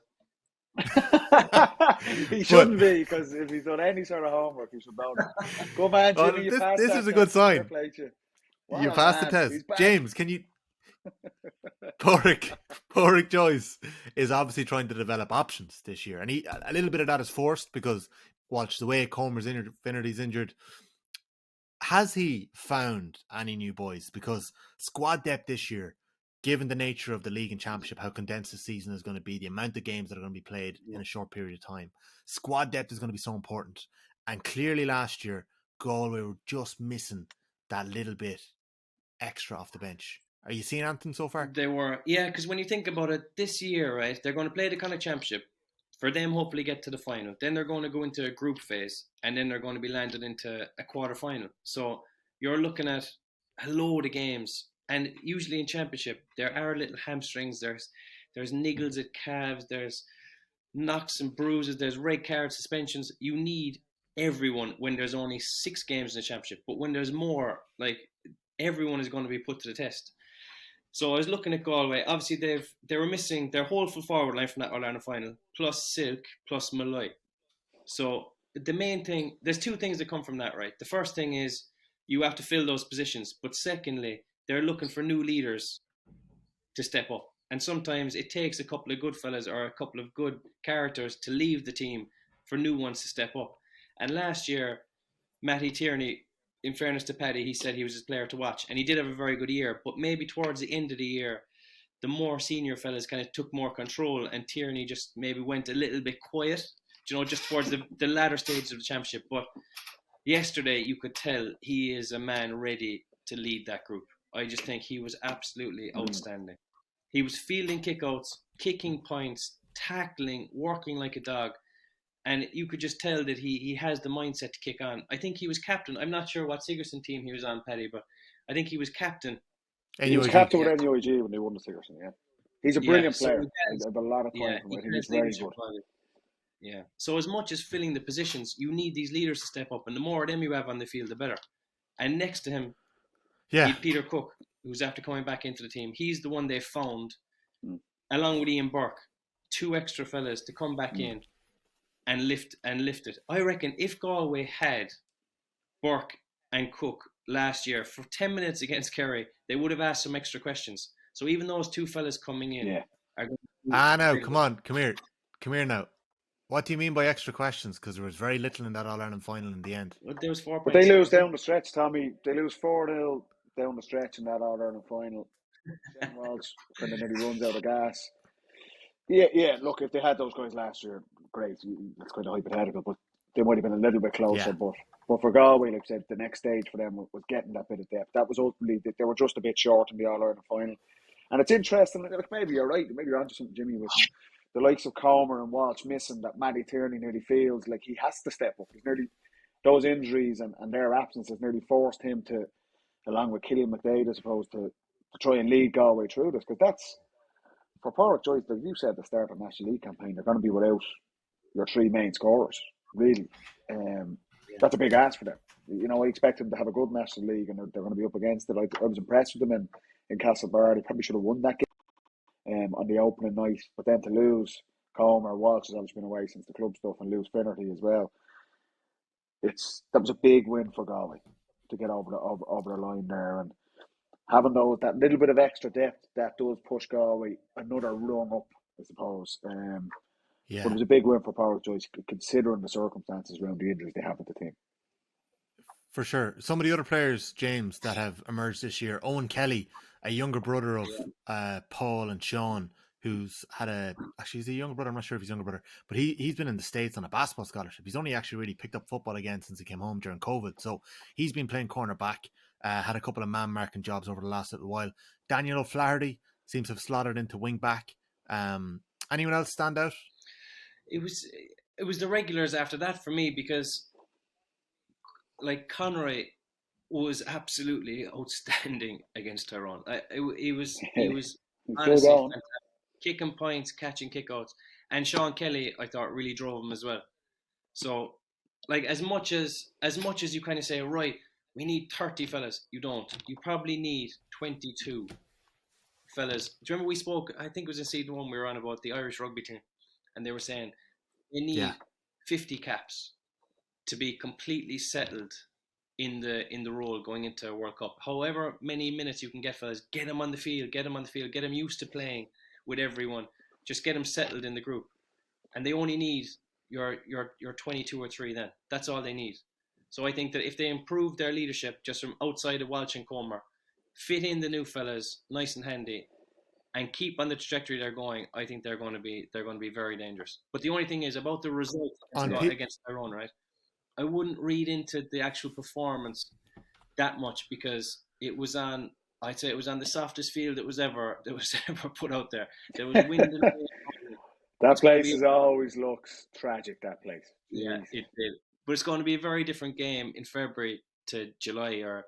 He shouldn't be, because if he's done any sort of homework, he should know that. Go man, Jimmy, this is a good sign. You passed the test. James, can you... Porrick Joyce is obviously trying to develop options this year, and a little bit of that is forced because Walsh, the way Comer's injured, Finnerty's injured. Has he found any new boys? Because squad depth this year given the nature of the league and championship, how condensed the season is going to be, the amount of games that are going to be played in a short period of time, squad depth is going to be so important. And clearly last year, Galway were just missing that little bit extra off the bench. Are you seeing anything so far? They were, yeah, because when you think about it, this year, right, they're going to play the Connacht Championship. For them, hopefully get to the final. Then they're going to go into a group phase, and then they're going to be landed into a quarter-final. So you're looking at a load of games. And usually in championship, there are little hamstrings. There's niggles at calves. There's knocks and bruises. There's red card suspensions. You need everyone when there's only 6 games in the championship. But when there's more, like, everyone is going to be put to the test. So I was looking at Galway. Obviously, they were missing their whole full forward line from that All-Ireland final, plus Silk, plus Malloy. So the main thing, there's 2 things that come from that, right? The first thing is you have to fill those positions. But secondly, they're looking for new leaders to step up. And sometimes it takes a couple of good fellas or a couple of good characters to leave the team for new ones to step up. And last year, Matty Tierney, in fairness to Paddy, he said he was his player to watch. And he did have a very good year. But maybe towards the end of the year, the more senior fellas kind of took more control. And Tierney just maybe went a little bit quiet, just towards the latter stages of the championship. But yesterday, you could tell he is a man ready to lead that group. I just think he was absolutely outstanding. He was fielding kickouts, kicking points, tackling, working like a dog. And you could just tell that he has the mindset to kick on. I think he was captain. I'm not sure what Sigerson team he was on, Paddy, but I think he was captain. He was captain with NUIG when they won the Sigerson, yeah. He's a brilliant player. I have a lot of time from him. He's very good. Yeah. So as much as filling the positions, you need these leaders to step up. And the more of them you have on the field, the better. And next to him, Peter Cook, who's after coming back into the team. He's the one they found, along with Ian Burke, 2 extra fellas to come back in and lift it. I reckon if Galway had Burke and Cook last year for 10 minutes against Kerry, they would have asked some extra questions. So even those 2 fellas coming in are going to no, come here now. What do you mean by extra questions? Because there was very little in that All-Ireland final in the end. Well, there was 4 but they lose down the stretch, Tommy. They lose 4-0 down the stretch in that All-Ireland final. Jen Walsh kind of nearly runs out of gas. Yeah, look, if they had those guys last year, great. It's kind of hypothetical, but they might have been a little bit closer. Yeah. But for Galway, like I said, the next stage for them was getting that bit of depth. That was ultimately, they were just a bit short in the All-Ireland final. And it's interesting, like maybe you're right, maybe you're onto something, Jimmy, with the likes of Comer and Walsh missing, that Matty Tierney nearly feels like he has to step up. He's nearly, those injuries and their absences nearly forced him to, along with Killian McDade, I suppose, to try and lead Galway through this. Because that's, for Pádraig Joyce, like you said at the start of the National League campaign, they're going to be without your 3 main scorers, really. That's a big ask for them. I expect them to have a good National League and they're going to be up against it. I was impressed with them in Castlebar. They probably should have won that game on the opening night. But then to lose Comer, Walsh has obviously been away since the club stuff, and lose Finnerty as well. That was a big win for Galway to get over the line there. And having that little bit of extra depth, that does push Galway another rung up, I suppose. But it was a big win for Pádraig Joyce, considering the circumstances around the injuries they have with the team. For sure. Some of the other players, James, that have emerged this year, Owen Kelly, a younger brother of Paul and Sean, who's had he's a younger brother, I'm not sure if he's a younger brother, but he's been in the States on a basketball scholarship. He's only actually really picked up football again since he came home during COVID. So he's been playing cornerback, had a couple of man-marking jobs over the last little while. Daniel O'Flaherty seems to have slotted into wing-back. Anyone else stand out? It was the regulars after that for me, because like Conroy was absolutely outstanding against Tyrone. He was honestly fantastic. Kicking points, catching kickouts, and Sean Kelly, I thought, really drove him as well. So, like, as much as you kind of say, right, we need 30 fellas, you don't. You probably need 22 fellas. Do you remember we spoke? I think it was in season 1 we were on about the Irish rugby team, and they were saying they need 50 caps to be completely settled in the role going into a World Cup. However many minutes you can get, fellas, get them on the field, get them used to playing with everyone. Just get them settled in the group. And they only need your 22 or 3 then. That's all they need. So I think that if they improve their leadership just from outside of Walsh and Comer, fit in the new fellas nice and handy, and keep on the trajectory they're going, I think they're going to be very dangerous. But the only thing is about the result against Tyrone, right? I wouldn't read into the actual performance that much, because I'd say it was on the softest field that was ever put out there. There was wind and rain. That place always looks tragic. That place. Yeah, it did. But it's going to be a very different game in February to July or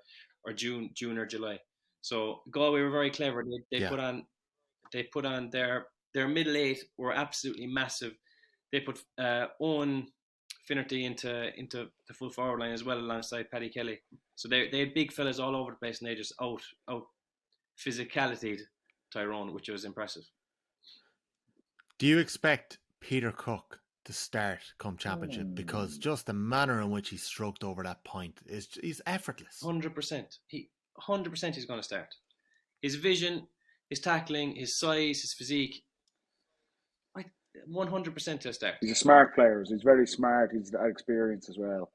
June or July. So Galway were very clever. They put on their middle eight were absolutely massive. They put Owen Finnerty into the full forward line as well, alongside Paddy Kelly. So they had big fellas all over the place, and they just out physicality'd Tyrone, which was impressive. Do you expect Peter Cook to start come championship? Because just the manner in which he stroked over that point he's effortless. 100%. 100% he's going to start. His vision, his tackling, his size, his physique. 100% to start. He's a smart player. He's very smart. He's that experience as well.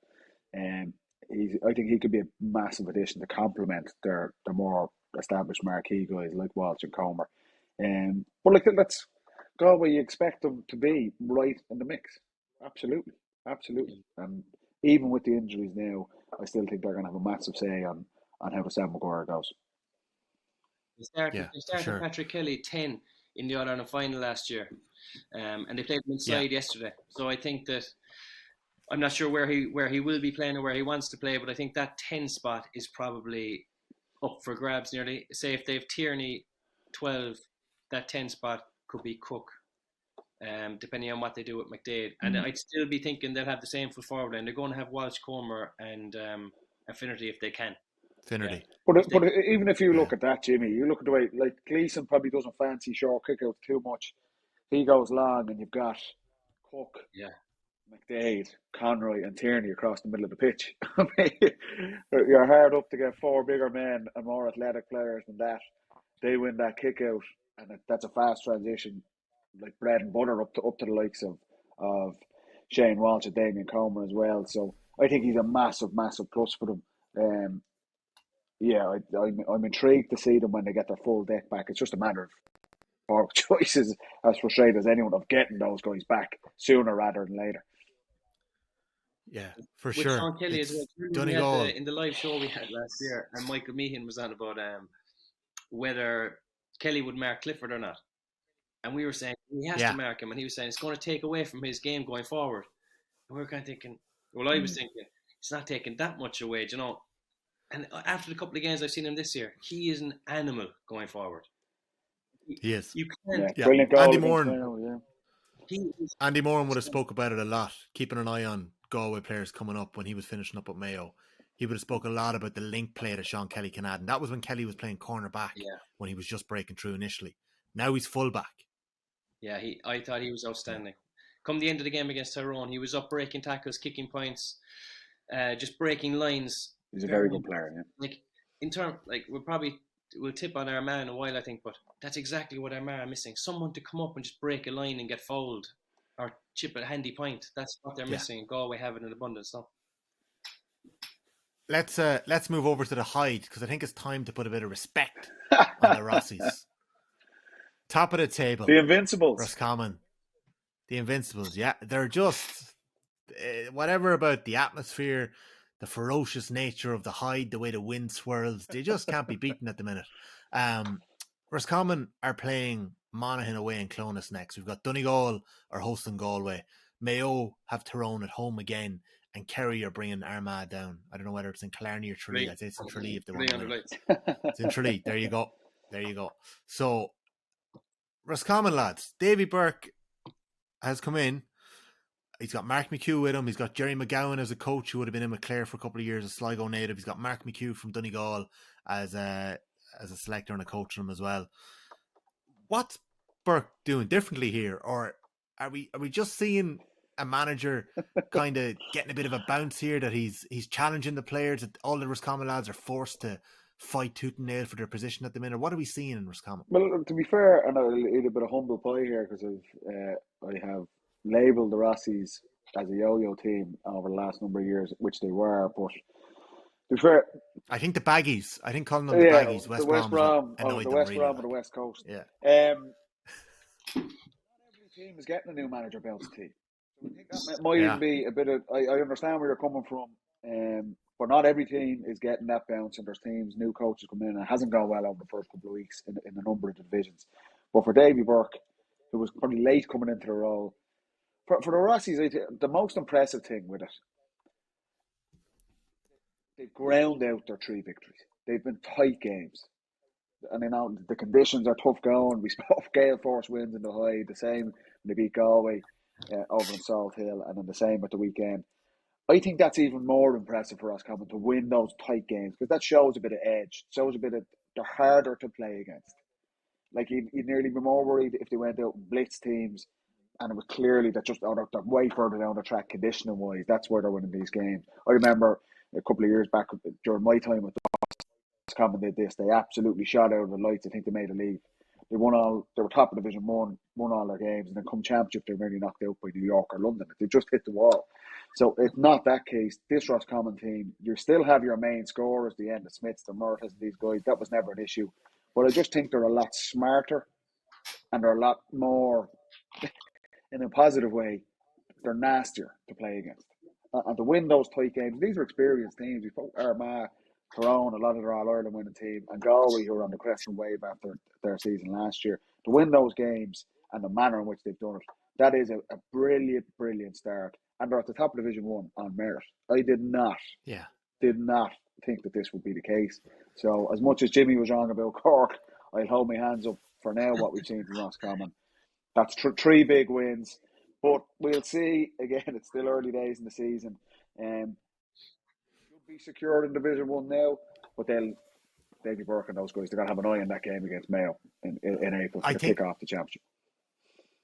And I think he could be a massive addition to complement their more established marquee guys like Walsh and Comer. But let's go where you expect them to be right in the mix. Absolutely. And even with the injuries now, I still think they're going to have a massive say on how the Sam Maguire goes. They started Patrick Kelly 10 in the All-Ireland final last year, and they played him inside yesterday. So I think that I'm not sure where he will be playing or where he wants to play, but I think that 10 spot is probably up for grabs nearly. Say if they've Tierney 12, that 10 spot could be Cook, depending on what they do with McDade. And I'd still be thinking they'll have the same full forward line. They're going to have Walsh, Comer and Finnerty if they can. Finnerty. But even if you look at that, Jimmy, you look at the way, like, Gleeson probably doesn't fancy short kickouts too much. He goes long, and you've got Cook, McDade, Conroy, and Tierney across the middle of the pitch. I mean, you're hard up to get four bigger men and more athletic players than that. They win that kick out, and that's a fast transition, like bread and butter up to the likes of Shane Walsh and Damien Comer as well. So I think he's a massive, massive plus for them. I'm intrigued to see them when they get their full deck back. It's just a matter of forward choices, as frustrated as anyone, of getting those guys back sooner rather than later. Yeah, for with sure. Sean Kelly as well. In the live show we had last year, and Michael Meehan was on about whether Kelly would mark Clifford or not. And we were saying he has to mark him, and he was saying it's going to take away from his game going forward. And we were kind of thinking, I was thinking, it's not taking that much away, you know. And after the couple of games I've seen him this year, he is an animal going forward. He is. You can't. Yeah. Brilliant goal. Andy Moran would have spoke about it a lot, keeping an eye on Galway players coming up when he was finishing up at Mayo. He would have spoke a lot about the link play that Sean Kelly can add. And that was when Kelly was playing cornerback when he was just breaking through initially. Now he's fullback. Yeah, I thought he was outstanding. Come the end of the game against Tyrone, he was up breaking tackles, kicking points, just breaking lines. He's a very good player, yeah. Like, in terms, like, we'll tip on Armagh in a while, I think, but that's exactly what Armagh are missing. Someone to come up and just break a line and get fouled or chip a handy point. That's what they're missing. Galway have it in abundance, so. Let's move over to the Hyde, because I think it's time to put a bit of respect on the Rossies. Top of the table. The Invincibles. Roscommon. The Invincibles, yeah. They're just, whatever about the atmosphere, the ferocious nature of the Hyde, the way the wind swirls, they just can't be beaten at the minute. Roscommon are playing Monaghan away in Clonus next. We've got Donegal are hosting Galway. Mayo have Tyrone at home again, and Kerry are bringing Armagh down. I don't know whether it's in Killarney or Tralee. I'd say it's in Tralee if they want to. It's in Tralee. There you go. So, Roscommon lads, Davy Burke has come in. He's got Mark McHugh with him. He's got Jerry McGowan as a coach, who would have been in Clare for a couple of years, a Sligo native. He's got Mark McHugh from Donegal as a selector and a coach for him as well. What's Burke doing differently here, or are we just seeing a manager kind of getting a bit of a bounce here, that he's challenging the players, that all the Roscommon lads are forced to fight tooth and nail for their position at the minute? What are we seeing in Roscommon? Well, to be fair, and I'll eat a bit of humble pie here, because I have labelled the Rossies as a yo-yo team over the last number of years, which they were, but To be fair, I think the Baggies. I think calling them the yeah, Baggies, the West West Brom, was what Brom, annoyed the them West really. Brom or Like, the West Coast. yeah. Not every team is getting a new manager belts team. So I think that might Yeah. even be a bit of. I understand where you're coming from, but not every team is getting that bounce. And there's teams, new coaches come in, and it hasn't gone well over the first couple of weeks in a number of divisions. But for Davy Burke, who was probably late coming into the role, for the Rossies, the most impressive thing with it, they've ground out their 3 victories. They've been tight games. And you know, the conditions are tough going. We spoke Gale Force wins in the high, the same when they beat Galway over in Salt Hill, and then the same at the weekend. I think that's even more impressive for Roscommon to win those tight games, because that shows a bit of edge, shows a bit of they're harder to play against. Like you'd nearly be more worried if they went out and blitz teams, and it was clearly that just they're way further down the track conditioning wise. That's where they're winning these games. I remember a couple of years back during my time with Roscommon did this. They absolutely shot out of the lights. I think they made a league. They won all. They were top of Division 1, won all their games, and then come Championship, they're nearly knocked out by New York or London. They just hit the wall. So it's not that case. This Roscommon team, you still have your main scorers, the end, the Smiths, the Murtas, these guys. That was never an issue. But I just think they're a lot smarter, and they're a lot more, in a positive way, they're nastier to play against. And to win those tight games, these are experienced teams. You put Armagh, Tyrone, a lot of their All-Ireland winning team, and Galway, who are on the crescent wave after their season last year. To win those games and the manner in which they've done it, that is a brilliant, brilliant start. And they're at the top of Division 1 on merit. I did not think that this would be the case. So as much as Jimmy was wrong about Cork, I'll hold my hands up for now what we've seen from Roscommon. That's 3 big wins. But we'll see. Again, it's still early days in the season. Should be secure in Division 1 now, but Davy Burke and those guys, they're going to have an eye on that game against Mayo in April to kick off the championship.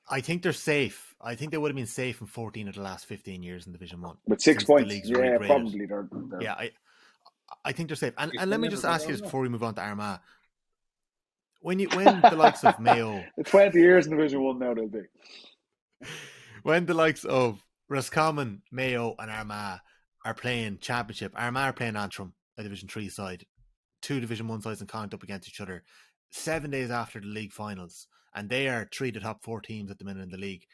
I think they're safe. I think they would have been safe in 14 of the last 15 years in Division 1. With 6 points. Yeah, probably. They're... Yeah, I think they're safe. And let me just ask you this before we move on to Armagh. When the likes of Mayo... It's 20 years in Division 1 now, they'll be. When the likes of Roscommon, Mayo and Armagh are playing Championship, Armagh are playing Antrim, a Division 3 side, 2 Division 1 sides and Connacht up against each other 7 days after the league finals, and they are 3 of the top 4 teams at the minute in the league.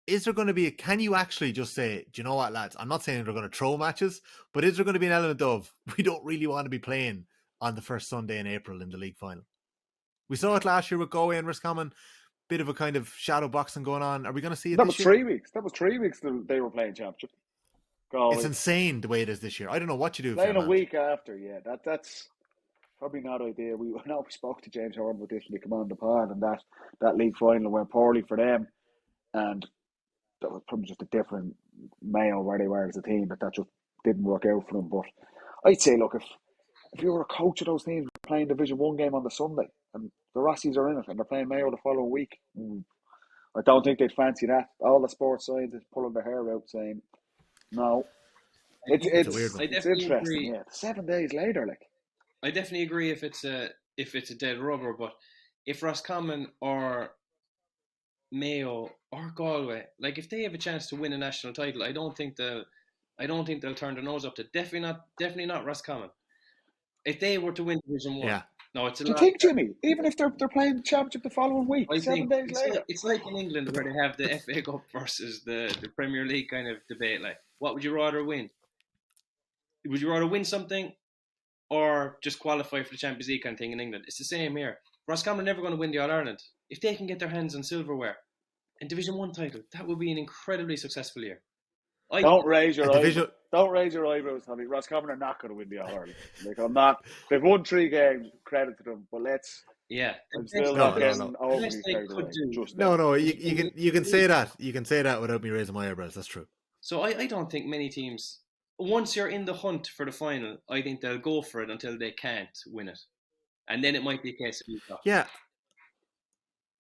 Is there going to be can you actually just say, do you know what, lads, I'm not saying they're going to throw matches, but is there going to be an element of, we don't really want to be playing on the first Sunday in April in the league final? We saw it last year with Galway and Roscommon, bit of a kind of shadow boxing going on. Are we going to see it this year? That was 3 weeks they were playing Championship. Galway. It's insane the way it is this year. I don't know what you do. Playing a week after, yeah. That's probably not ideal. I know we spoke to James Horn about this when he came on the pod, and that league final went poorly for them. And that was probably just a different Mayo where they were as a team, that just didn't work out for them. But I'd say, look, if you were a coach of those teams playing Division 1 game on the Sunday, and the Rossies are in it, and they're playing Mayo the following week, I don't think they'd fancy that. All the sports scientists pulling their hair out saying, no. It's interesting. Agree. Yeah, 7 days later, like. I definitely agree if it's a dead rubber, but if Roscommon or Mayo or Galway, like if they have a chance to win a national title, I don't think they'll turn their nose up to. Definitely not Roscommon. If they were to win Division 1, yeah. No, it's a lot. Do you think, Jimmy, even if they're playing the championship the following week, 7 days later? It's like in England where they have the FA Cup versus the Premier League kind of debate. Like, what would you rather win? Would you rather win something or just qualify for the Champions League kind of thing in England? It's the same here. Roscommon are never going to win the All-Ireland. If they can get their hands on silverware and Division 1 title, that would be an incredibly successful year. Don't raise your eyebrows, Tommy. Roscommon are not going to win the All-Ireland. Like, I'm not. They've won 3 games. Credit to them, but let's. Yeah, I'm still not getting overly carried away. No. You can say that. You can say that without me raising my eyebrows. That's true. So I don't think many teams. Once you're in the hunt for the final, I think they'll go for it until they can't win it, and then it might be a case of yeah.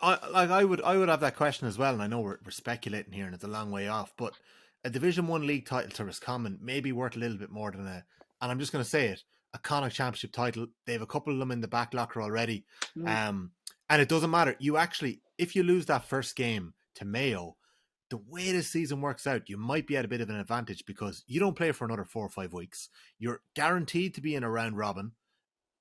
I would have that question as well, and I know we're speculating here, and it's a long way off, but a Division 1 league title to Roscommon may be worth a little bit more than and I'm just going to say it, a Connacht Championship title. They have a couple of them in the back locker already, and it doesn't matter. You actually, if you lose that first game to Mayo, the way this season works out, you might be at a bit of an advantage because you don't play for another 4 or 5 weeks. You're guaranteed to be in a round robin.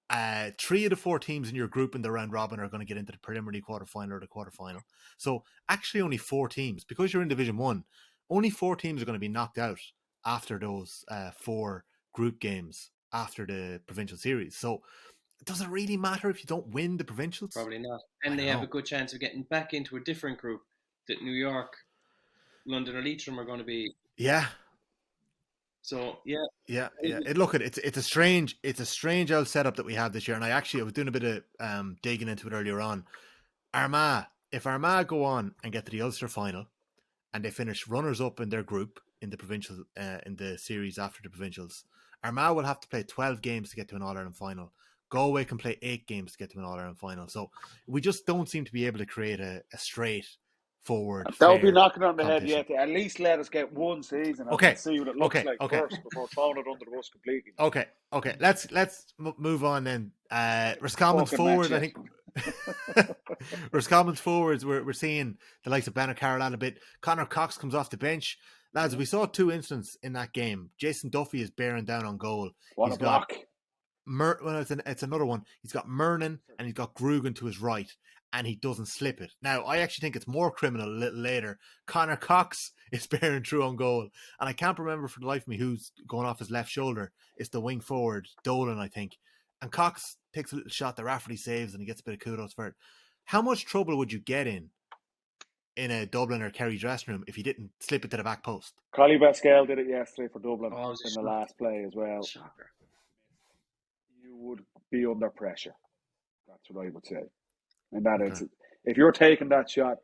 3 of the 4 teams in your group in the round robin are going to get into the preliminary quarterfinal or the quarterfinal. So actually only 4 teams, because you're in Division 1, only 4 teams are going to be knocked out after those 4 group games after the provincial series. So does it really matter if you don't win the provincials? Probably not. And they have a good chance of getting back into a different group that New York, London or Leitrim are going to be. Yeah. So yeah. It's a strange old setup that we have this year. And I was doing a bit of digging into it earlier on. If Armagh go on and get to the Ulster final and they finish runners up in their group in the provincial in the series after the provincials, Armagh will have to play 12 games to get to an All-Ireland final. Galway can play 8 games to get to an All-Ireland final. So we just don't seem to be able to create a straight forward. That would be knocking on the head yet. At least let us get one season and see what it looks like first before throwing it under the bus completely. Okay. Let's move on then. Roscommon's forward, I think. Roscommon's forwards, we're seeing the likes of Ben O'Carroll a bit. Conor Cox comes off the bench. Lads, we saw 2 incidents in that game. Jason Duffy is bearing down on goal. What a block. It's another one. He's got Murnan and he's got Grugan to his right, and he doesn't slip it. Now, I actually think it's more criminal a little later. Conor Cox is bearing through on goal, and I can't remember for the life of me who's going off his left shoulder. It's the wing forward, Dolan, I think. And Cox takes a little shot, the Rafferty saves, and he gets a bit of kudos for it. How much trouble would you get in a Dublin or Kerry dressing room if you didn't slip it to the back post? Collie Bascale did it yesterday for Dublin in the last play as well. Shocker. You would be under pressure. That's what I would say. And that is, if you're taking that shot,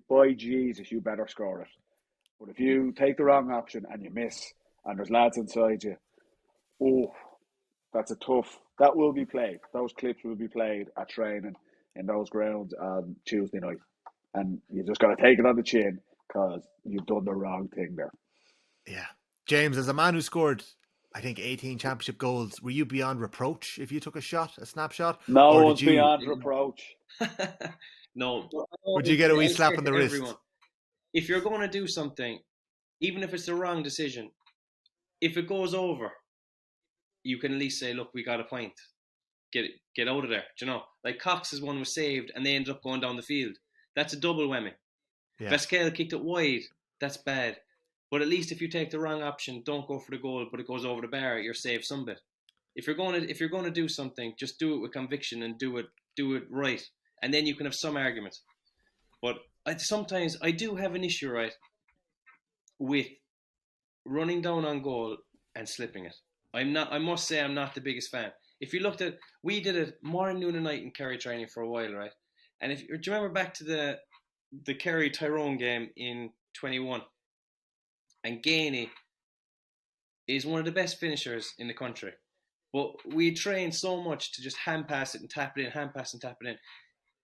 by Jesus, you better score it. But if you take the wrong option and you miss, and there's lads inside you, that's a tough. That will be played. Those clips will be played at training in those grounds on Tuesday night. And you just got to take it on the chin because you've done the wrong thing there. Yeah. James, as a man who scored, I think, 18 championship goals, were you beyond reproach if you took a snapshot? No one's beyond reproach. No. Would you get a wee slap on the wrist? If you're going to do something, even if it's the wrong decision, if it goes over, you can at least say, look, we got a point. Get out of there. Do you know? Like Cox's one was saved and they ended up going down the field. That's a double whammy. Yeah. Vasquez kicked it wide. That's bad. But at least if you take the wrong option, don't go for the goal, but it goes over the bar, you're saved some bit. If you're going to do something, just do it with conviction and do it right. And then you can have some argument. But sometimes I do have an issue, right, with running down on goal and slipping it. I must say I'm not the biggest fan. If you looked at, we did it morning, noon and night in Kerry training for a while, right? And do you remember back to the Kerry Tyrone game in 21? And Gainey is one of the best finishers in the country. But we trained so much to just hand pass it and tap it in, hand pass and tap it in.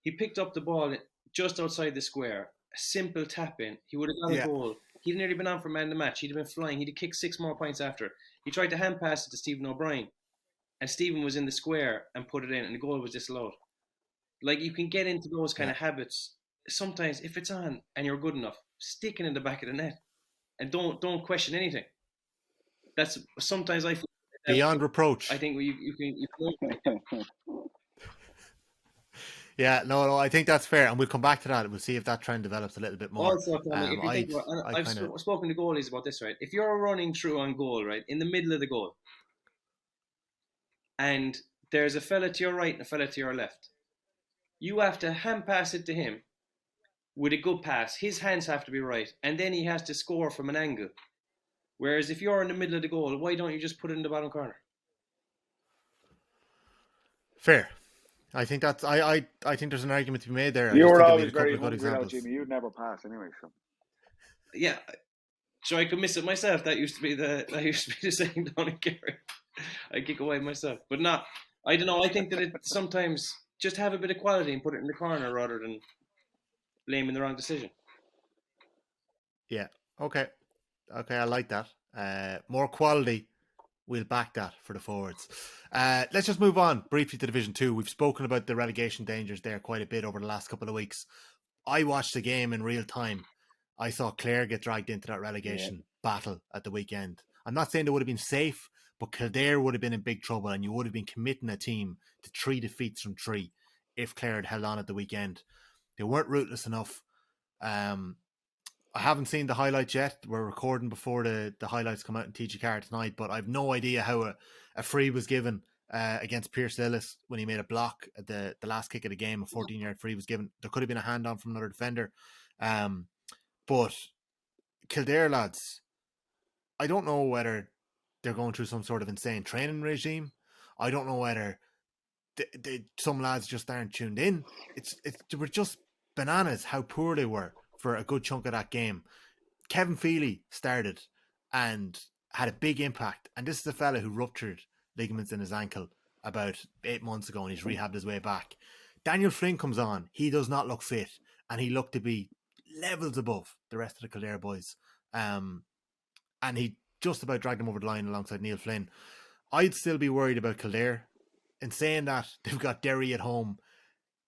He picked up the ball just outside the square, a simple tap in. He would have got a goal. He'd nearly been on for man of the match. He'd have been flying. He'd have kicked 6 more points after. He tried to hand pass it to Stephen O'Brien. And Stephen was in the square and put it in, and the goal was disallowed. Like, you can get into those kind of habits. Sometimes, if it's on and you're good enough, stick it in the back of the net. And don't question anything. That's sometimes I feel beyond reproach. I think you can. Yeah, no, I think that's fair, and we'll come back to that. We'll see if that trend develops a little bit more. Also, Tommy, I've spoken to goalies about this, right? If you're running through on goal, right, in the middle of the goal, and there's a fella to your right and a fella to your left, you have to hand pass it to him with a good pass. His hands have to be right, and then he has to score from an angle. Whereas if you're in the middle of the goal, why don't you just put it in the bottom corner? Fair. I think that's. I think there's an argument to be made there. You were always very hungry now, Jimmy. You'd never pass anyway. So. Yeah, so I could miss it myself. That used to be the saying down in Kerry. I kick away myself, but not. I don't know. I think that it sometimes just have a bit of quality and put it in the corner rather than blaming the wrong decision. Yeah. Okay. I like that. More quality. We'll back that for the forwards. Let's just move on briefly to Division 2. We've spoken about the relegation dangers there quite a bit over the last couple of weeks. I watched the game in real time. I saw Clare get dragged into that relegation battle at the weekend. I'm not saying they would have been safe, but Kildare would have been in big trouble, and you would have been committing a team to 3 defeats from 3 if Clare had held on at the weekend. They weren't ruthless enough. I haven't seen the highlights yet. We're recording before the highlights come out in TG4 tonight, but I've no idea how a free was given against Pierce Lillis when he made a block at the last kick of the game. A 14-yard free was given. There could have been a hand on from another defender. But Kildare lads, I don't know whether they're going through some sort of insane training regime. I don't know whether some lads just aren't tuned in. They were just bananas how poor they were for a good chunk of that game. Kevin Feely started and had a big impact. And this is a fella who ruptured ligaments in his ankle about 8 months ago, and he's rehabbed his way back. Daniel Flynn comes on. He does not look fit, and he looked to be levels above the rest of the Kildare boys. And he just about dragged him over the line alongside Neil Flynn. I'd still be worried about Kildare. In saying that, they've got Derry at home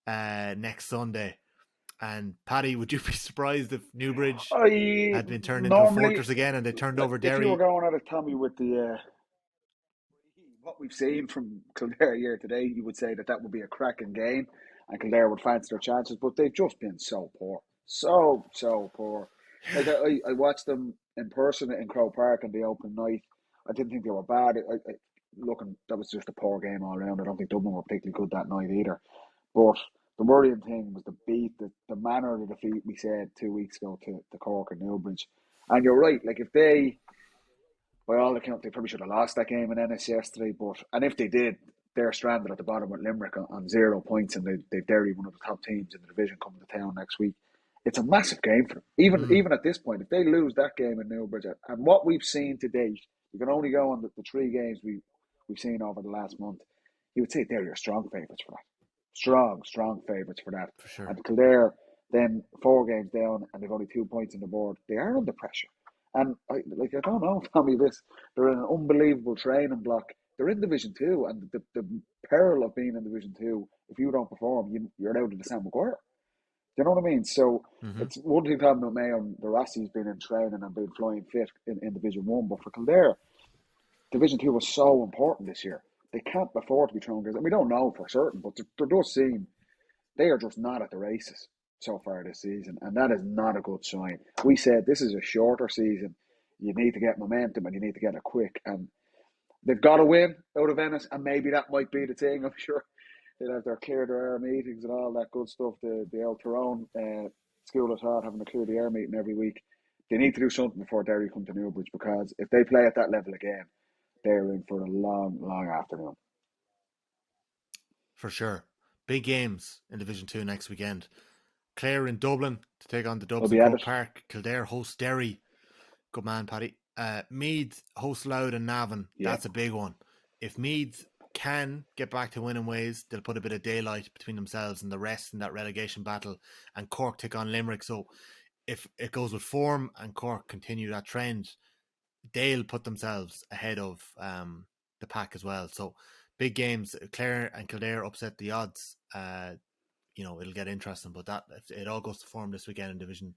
next Sunday. And Paddy, would you be surprised if Newbridge had been turned into a fortress again and they turned over Derry? If you were going at it, Tommy, with the what we've seen from Kildare here today, you would say that would be a cracking game and Kildare would fancy their chances, but they've just been so poor. So poor. Like I watched them in person in Croke Park on the open night. I didn't think they were bad. Looking, that was just a poor game all around. I don't think Dublin were particularly good that night either. But the worrying thing was the manner of the defeat we said 2 weeks ago to Cork and Newbridge. And you're right, like if they, by all accounts, they probably should have lost that game in Ennis yesterday. And if they did, they're stranded at the bottom with Limerick on 0 points, and they're Derry, one of the top teams in the division, coming to town next week. It's a massive game for them. Even at this point, if they lose that game in Newbridge, and what we've seen to date, you can only go on the 3 games we've seen over the last month. You would say they're your strong favourites for that. Strong favourites for that. For sure. And Kildare, then 4 games down, and they've only 2 points on the board. They are under pressure. And I don't know, Tommy, they're in an unbelievable training block. They're in Division 2, and the peril of being in Division 2, if you don't perform, you're out of the Sam Maguire. Do you know what I mean? So it's one thing talking about Mayo and the Rossi's been in training and been flying fit in Division 1, but for Kildare, Division 2 was so important this year. They can't afford to be throwing games. And we don't know for certain, but there does seem they are just not at the races so far this season, and that is not a good sign. We said this is a shorter season. You need to get momentum and you need to get it quick. And they've got to win out of Ennis, and maybe that might be the thing. I'm sure they'll have their clear the air meetings and all that good stuff. The old Tyrone School of Thought having a clear the air meeting every week. They need to do something before Derry come to Newbridge, because if they play at that level again, they're in for a long afternoon. For sure. Big games in Division 2 next weekend. Clare in Dublin to take on the Dubs in Croke Park. Kildare hosts Derry. Good man, Paddy. Meath hosts Louth and Navan. Yeah. That's a big one. If Meath can get back to winning ways, they'll put a bit of daylight between themselves and the rest in that relegation battle. And Cork take on Limerick. So if it goes with form and Cork continue that trend, they'll put themselves ahead of the pack as well. So big games. Clare and Kildare upset the odds. It'll get interesting. But that if it all goes to form this weekend in Division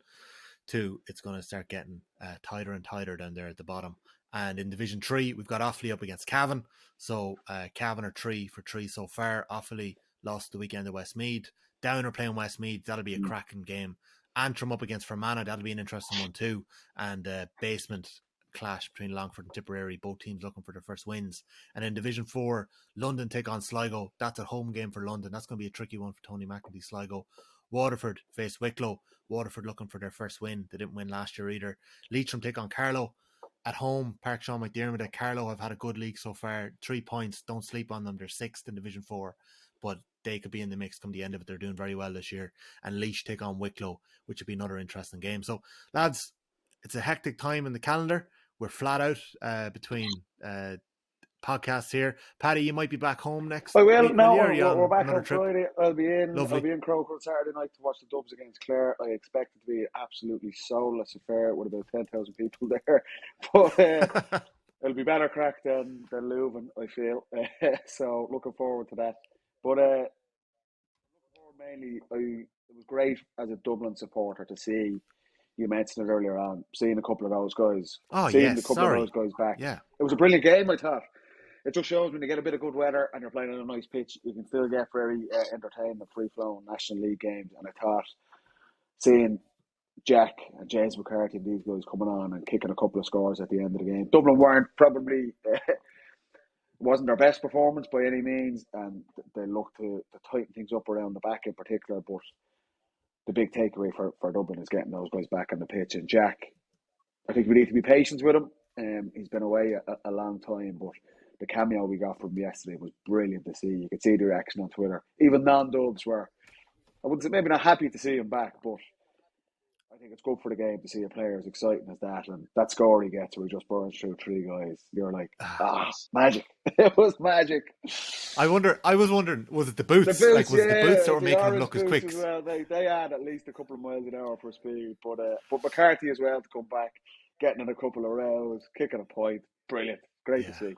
2, it's going to start getting tighter and tighter down there at the bottom. And in Division 3, we've got Offaly up against Cavan. So Cavan are 3 for 3 so far. Offaly lost the weekend to Westmeath. Down are playing Westmeath. That'll be a cracking game. Antrim up against Fermanagh. That'll be an interesting one too. And basement clash between Longford and Tipperary. Both teams looking for their first wins. And in Division 4, London take on Sligo. That's a home game for London. That's going to be a tricky one for Tony McEntee. Sligo. Waterford face Wicklow. Waterford looking for their first win. They didn't win last year either. Leitrim take on Carlow. At home, Park Sean McDermott at Carlow have had a good league so far. 3 points. Don't sleep on them. They're 6th in Division 4. But they could be in the mix come the end of it. They're doing very well this year. And Laois take on Wicklow, which would be another interesting game. So, lads, it's a hectic time in the calendar. We're flat out between podcasts here. Paddy, you might be back home next week. We're back on Friday. I'll be in Croke on Saturday night to watch the Dubs against Clare. I expect it to be an absolutely soulless affair with about 10,000 people there. But it'll be better crack than Leuven, I feel. So looking forward to that. But mainly, it was great as a Dublin supporter to see, you mentioned it earlier on, seeing a couple of those guys, Oh, seeing yes. a couple of Sorry. those guys back. Yeah. It was a brilliant game, I thought. It just shows when you get a bit of good weather and you're playing on a nice pitch, you can still get very entertaining, free-flowing National League games. And I thought seeing Jack and James McCarthy and these guys coming on and kicking a couple of scores at the end of the game. Dublin weren't probably wasn't their best performance by any means, and they looked to tighten things up around the back in particular. But the big takeaway for Dublin is getting those guys back on the pitch. And Jack, I think we need to be patient with him. He's been away a long time, but the cameo we got from him yesterday was brilliant to see. You could see the reaction on Twitter. Even non-Dubs were, I wouldn't say maybe not happy to see him back, but I think it's good for the game to see a player as exciting as that. And that score he gets where he just burns through three guys, you're like, magic. It was magic. I was wondering, was it the boots? The boots, like, was it the boots that were the making him orange look as boots quick? as well. They had at least a couple of miles an hour for speed. But McCarthy as well to come back, getting in a couple of rows, kicking a point. Brilliant. Great to see.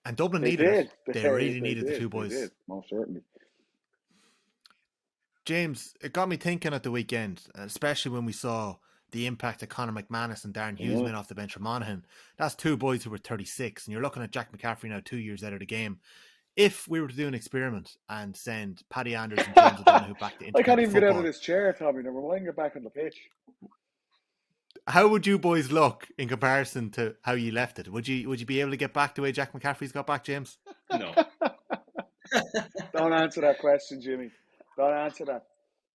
And Dublin They needed did. it. They really needed the two boys. They did, most certainly. James, it got me thinking at the weekend, especially when we saw the impact of Conor McManus and Darren Hughes went off the bench for Monaghan. That's two boys who were 36, and you're looking at Jack McCaffrey now 2 years out of the game. If we were to do an experiment and send Paddy Andrews and James O'Donoghue back to I can't even football, get out of this chair, Tommy. Never mind, get back on the pitch. How would you boys look in comparison to how you left it? Would you be able to get back the way Jack McCaffrey's got back, James? No. Don't answer that question, Jimmy. Don't answer that.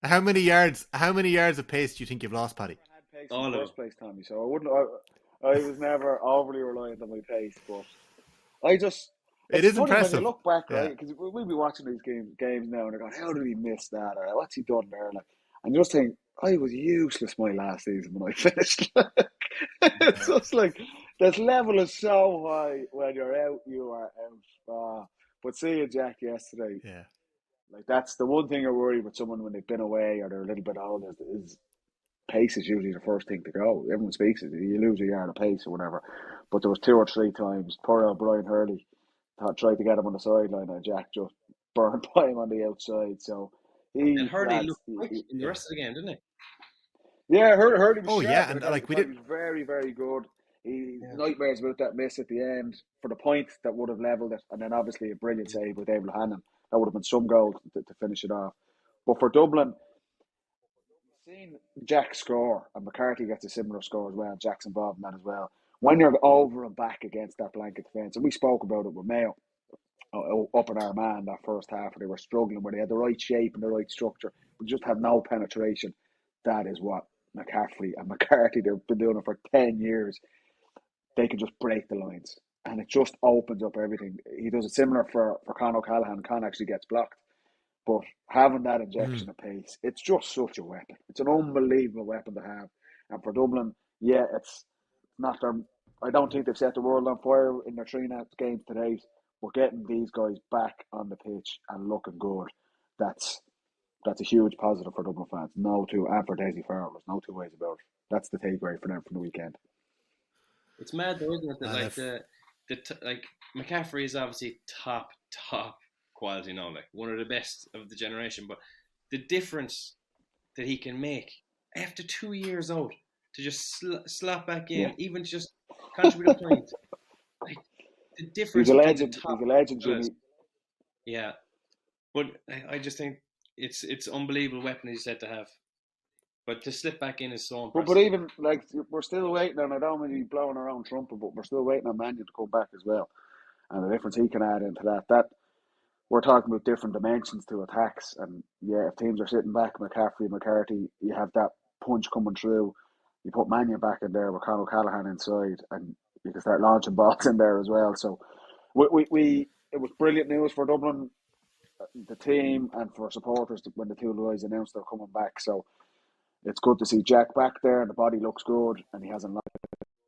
How many yards of pace do you think you've lost, Paddy? I had pace in the first place, Tommy, so I wouldn't. I was never overly reliant on my pace, but I just. It is impressive. When you look back, right? Because we'll be watching these games now, and they're going, "How did he miss that? Or what's he done there?" Like, and you just think, I was useless my last season when I finished. It's just like this level is so high. When you're out, you are out. But seeing Jack yesterday, like that's the one thing I worry with someone when they've been away or they're a little bit older is pace is usually the first thing to go. Everyone speaks it. You lose a yard of pace or whatever. But there was 2 or 3 times poor old Brian Hurley tried to get him on the sideline and Jack just burned by him on the outside. So and Hurley looked great in the rest of the game, didn't he? Yeah, Hurley was sharp. And like he was very, very good. Nightmares about that miss at the end for the point that would have levelled it, and then obviously a brilliant save with David Hannon. That would have been some goal to finish it off. But for Dublin, seeing Jack score and McCarthy gets a similar score as well, Jack's involved in that as well. When you're over and back against that blanket defence, and we spoke about it with Mayo up in our man that first half, where they were struggling, where they had the right shape and the right structure, but just had no penetration. That is what McCaffrey and McCarthy, they've been doing it for 10 years. They can just break the lines, and it just opens up everything. He does it similar for Con O'Callaghan. Con actually gets blocked, but having that injection of pace, it's just such a weapon. It's an unbelievable weapon to have. And for Dublin, it's not their. I don't think they've set the world on fire in their 3 games to date. But getting these guys back on the pitch and looking good, that's a huge positive for Dublin fans. And for Desi Farrell, there's no 2 ways about it. That's the takeaway for them from the weekend. It's mad though, isn't it? That like McCaffrey is obviously top quality now, like one of the best of the generation. But the difference that he can make after 2 years out to just slap back in, even just contribute a point, like the difference. He's a legend. He's a legend, Jimmy. Yeah, but I just think it's unbelievable weapon he said to have. But to slip back in is so impressive. But even, like, we're still waiting on, I don't want to be blowing our own trumpet, but we're still waiting on Mannion to come back as well. And the difference he can add into that we're talking about different dimensions to attacks. And, if teams are sitting back, McCaffrey, you have that punch coming through. You put Mannion back in there with Con O'Callaghan inside, and you can start launching balls in there as well. So it was brilliant news for Dublin, the team, and for supporters when the 2 guys announced they're coming back. So it's good to see Jack back there, and the body looks good, and he has a lot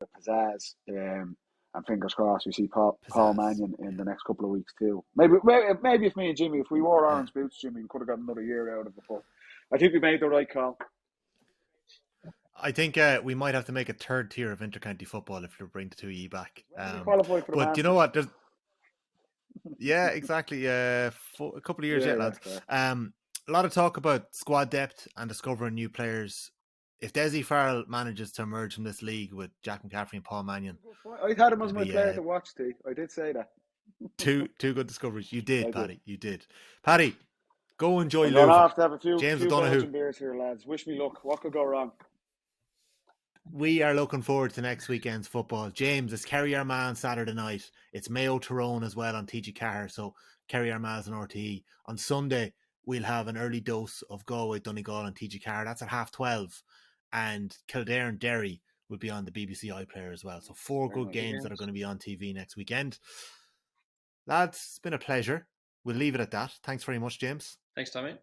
of pizzazz. And fingers crossed, we see Paul Mannion in the next couple of weeks too. Maybe if me and Jimmy, if we wore orange boots, Jimmy, we could have got another year out of it. But I think we made the right call. I think we might have to make a 3rd tier of intercounty football if we bring the 2E back. Qualified for the but you know what? Exactly. A couple of years yet, lads. A lot of talk about squad depth and discovering new players if Desi Farrell manages to emerge from this league with Jack McCaffrey and Paul Mannion, I had him as it'll my be player to watch, T. I did say that. two good discoveries. You did, I did. Paddy. You did. Paddy, go enjoy I'm going to Leuven. have to have a few James O'Donoghue. Belgian beers here, lads. Wish me luck. What could go wrong? We are looking forward to next weekend's football. James, it's Kerry Armagh Saturday night. It's Mayo Tyrone as well on TG Carr. So Kerry Armagh and RTE. On Sunday, we'll have an early dose of Galway, Donegal and TG Carr. That's at 12:30. And Kildare and Derry will be on the BBC iPlayer as well. So 4 good games that are going to be on TV next weekend. Lads, it's been a pleasure. We'll leave it at that. Thanks very much, James. Thanks, Tommy.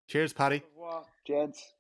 Cheers, Paddy. Gents.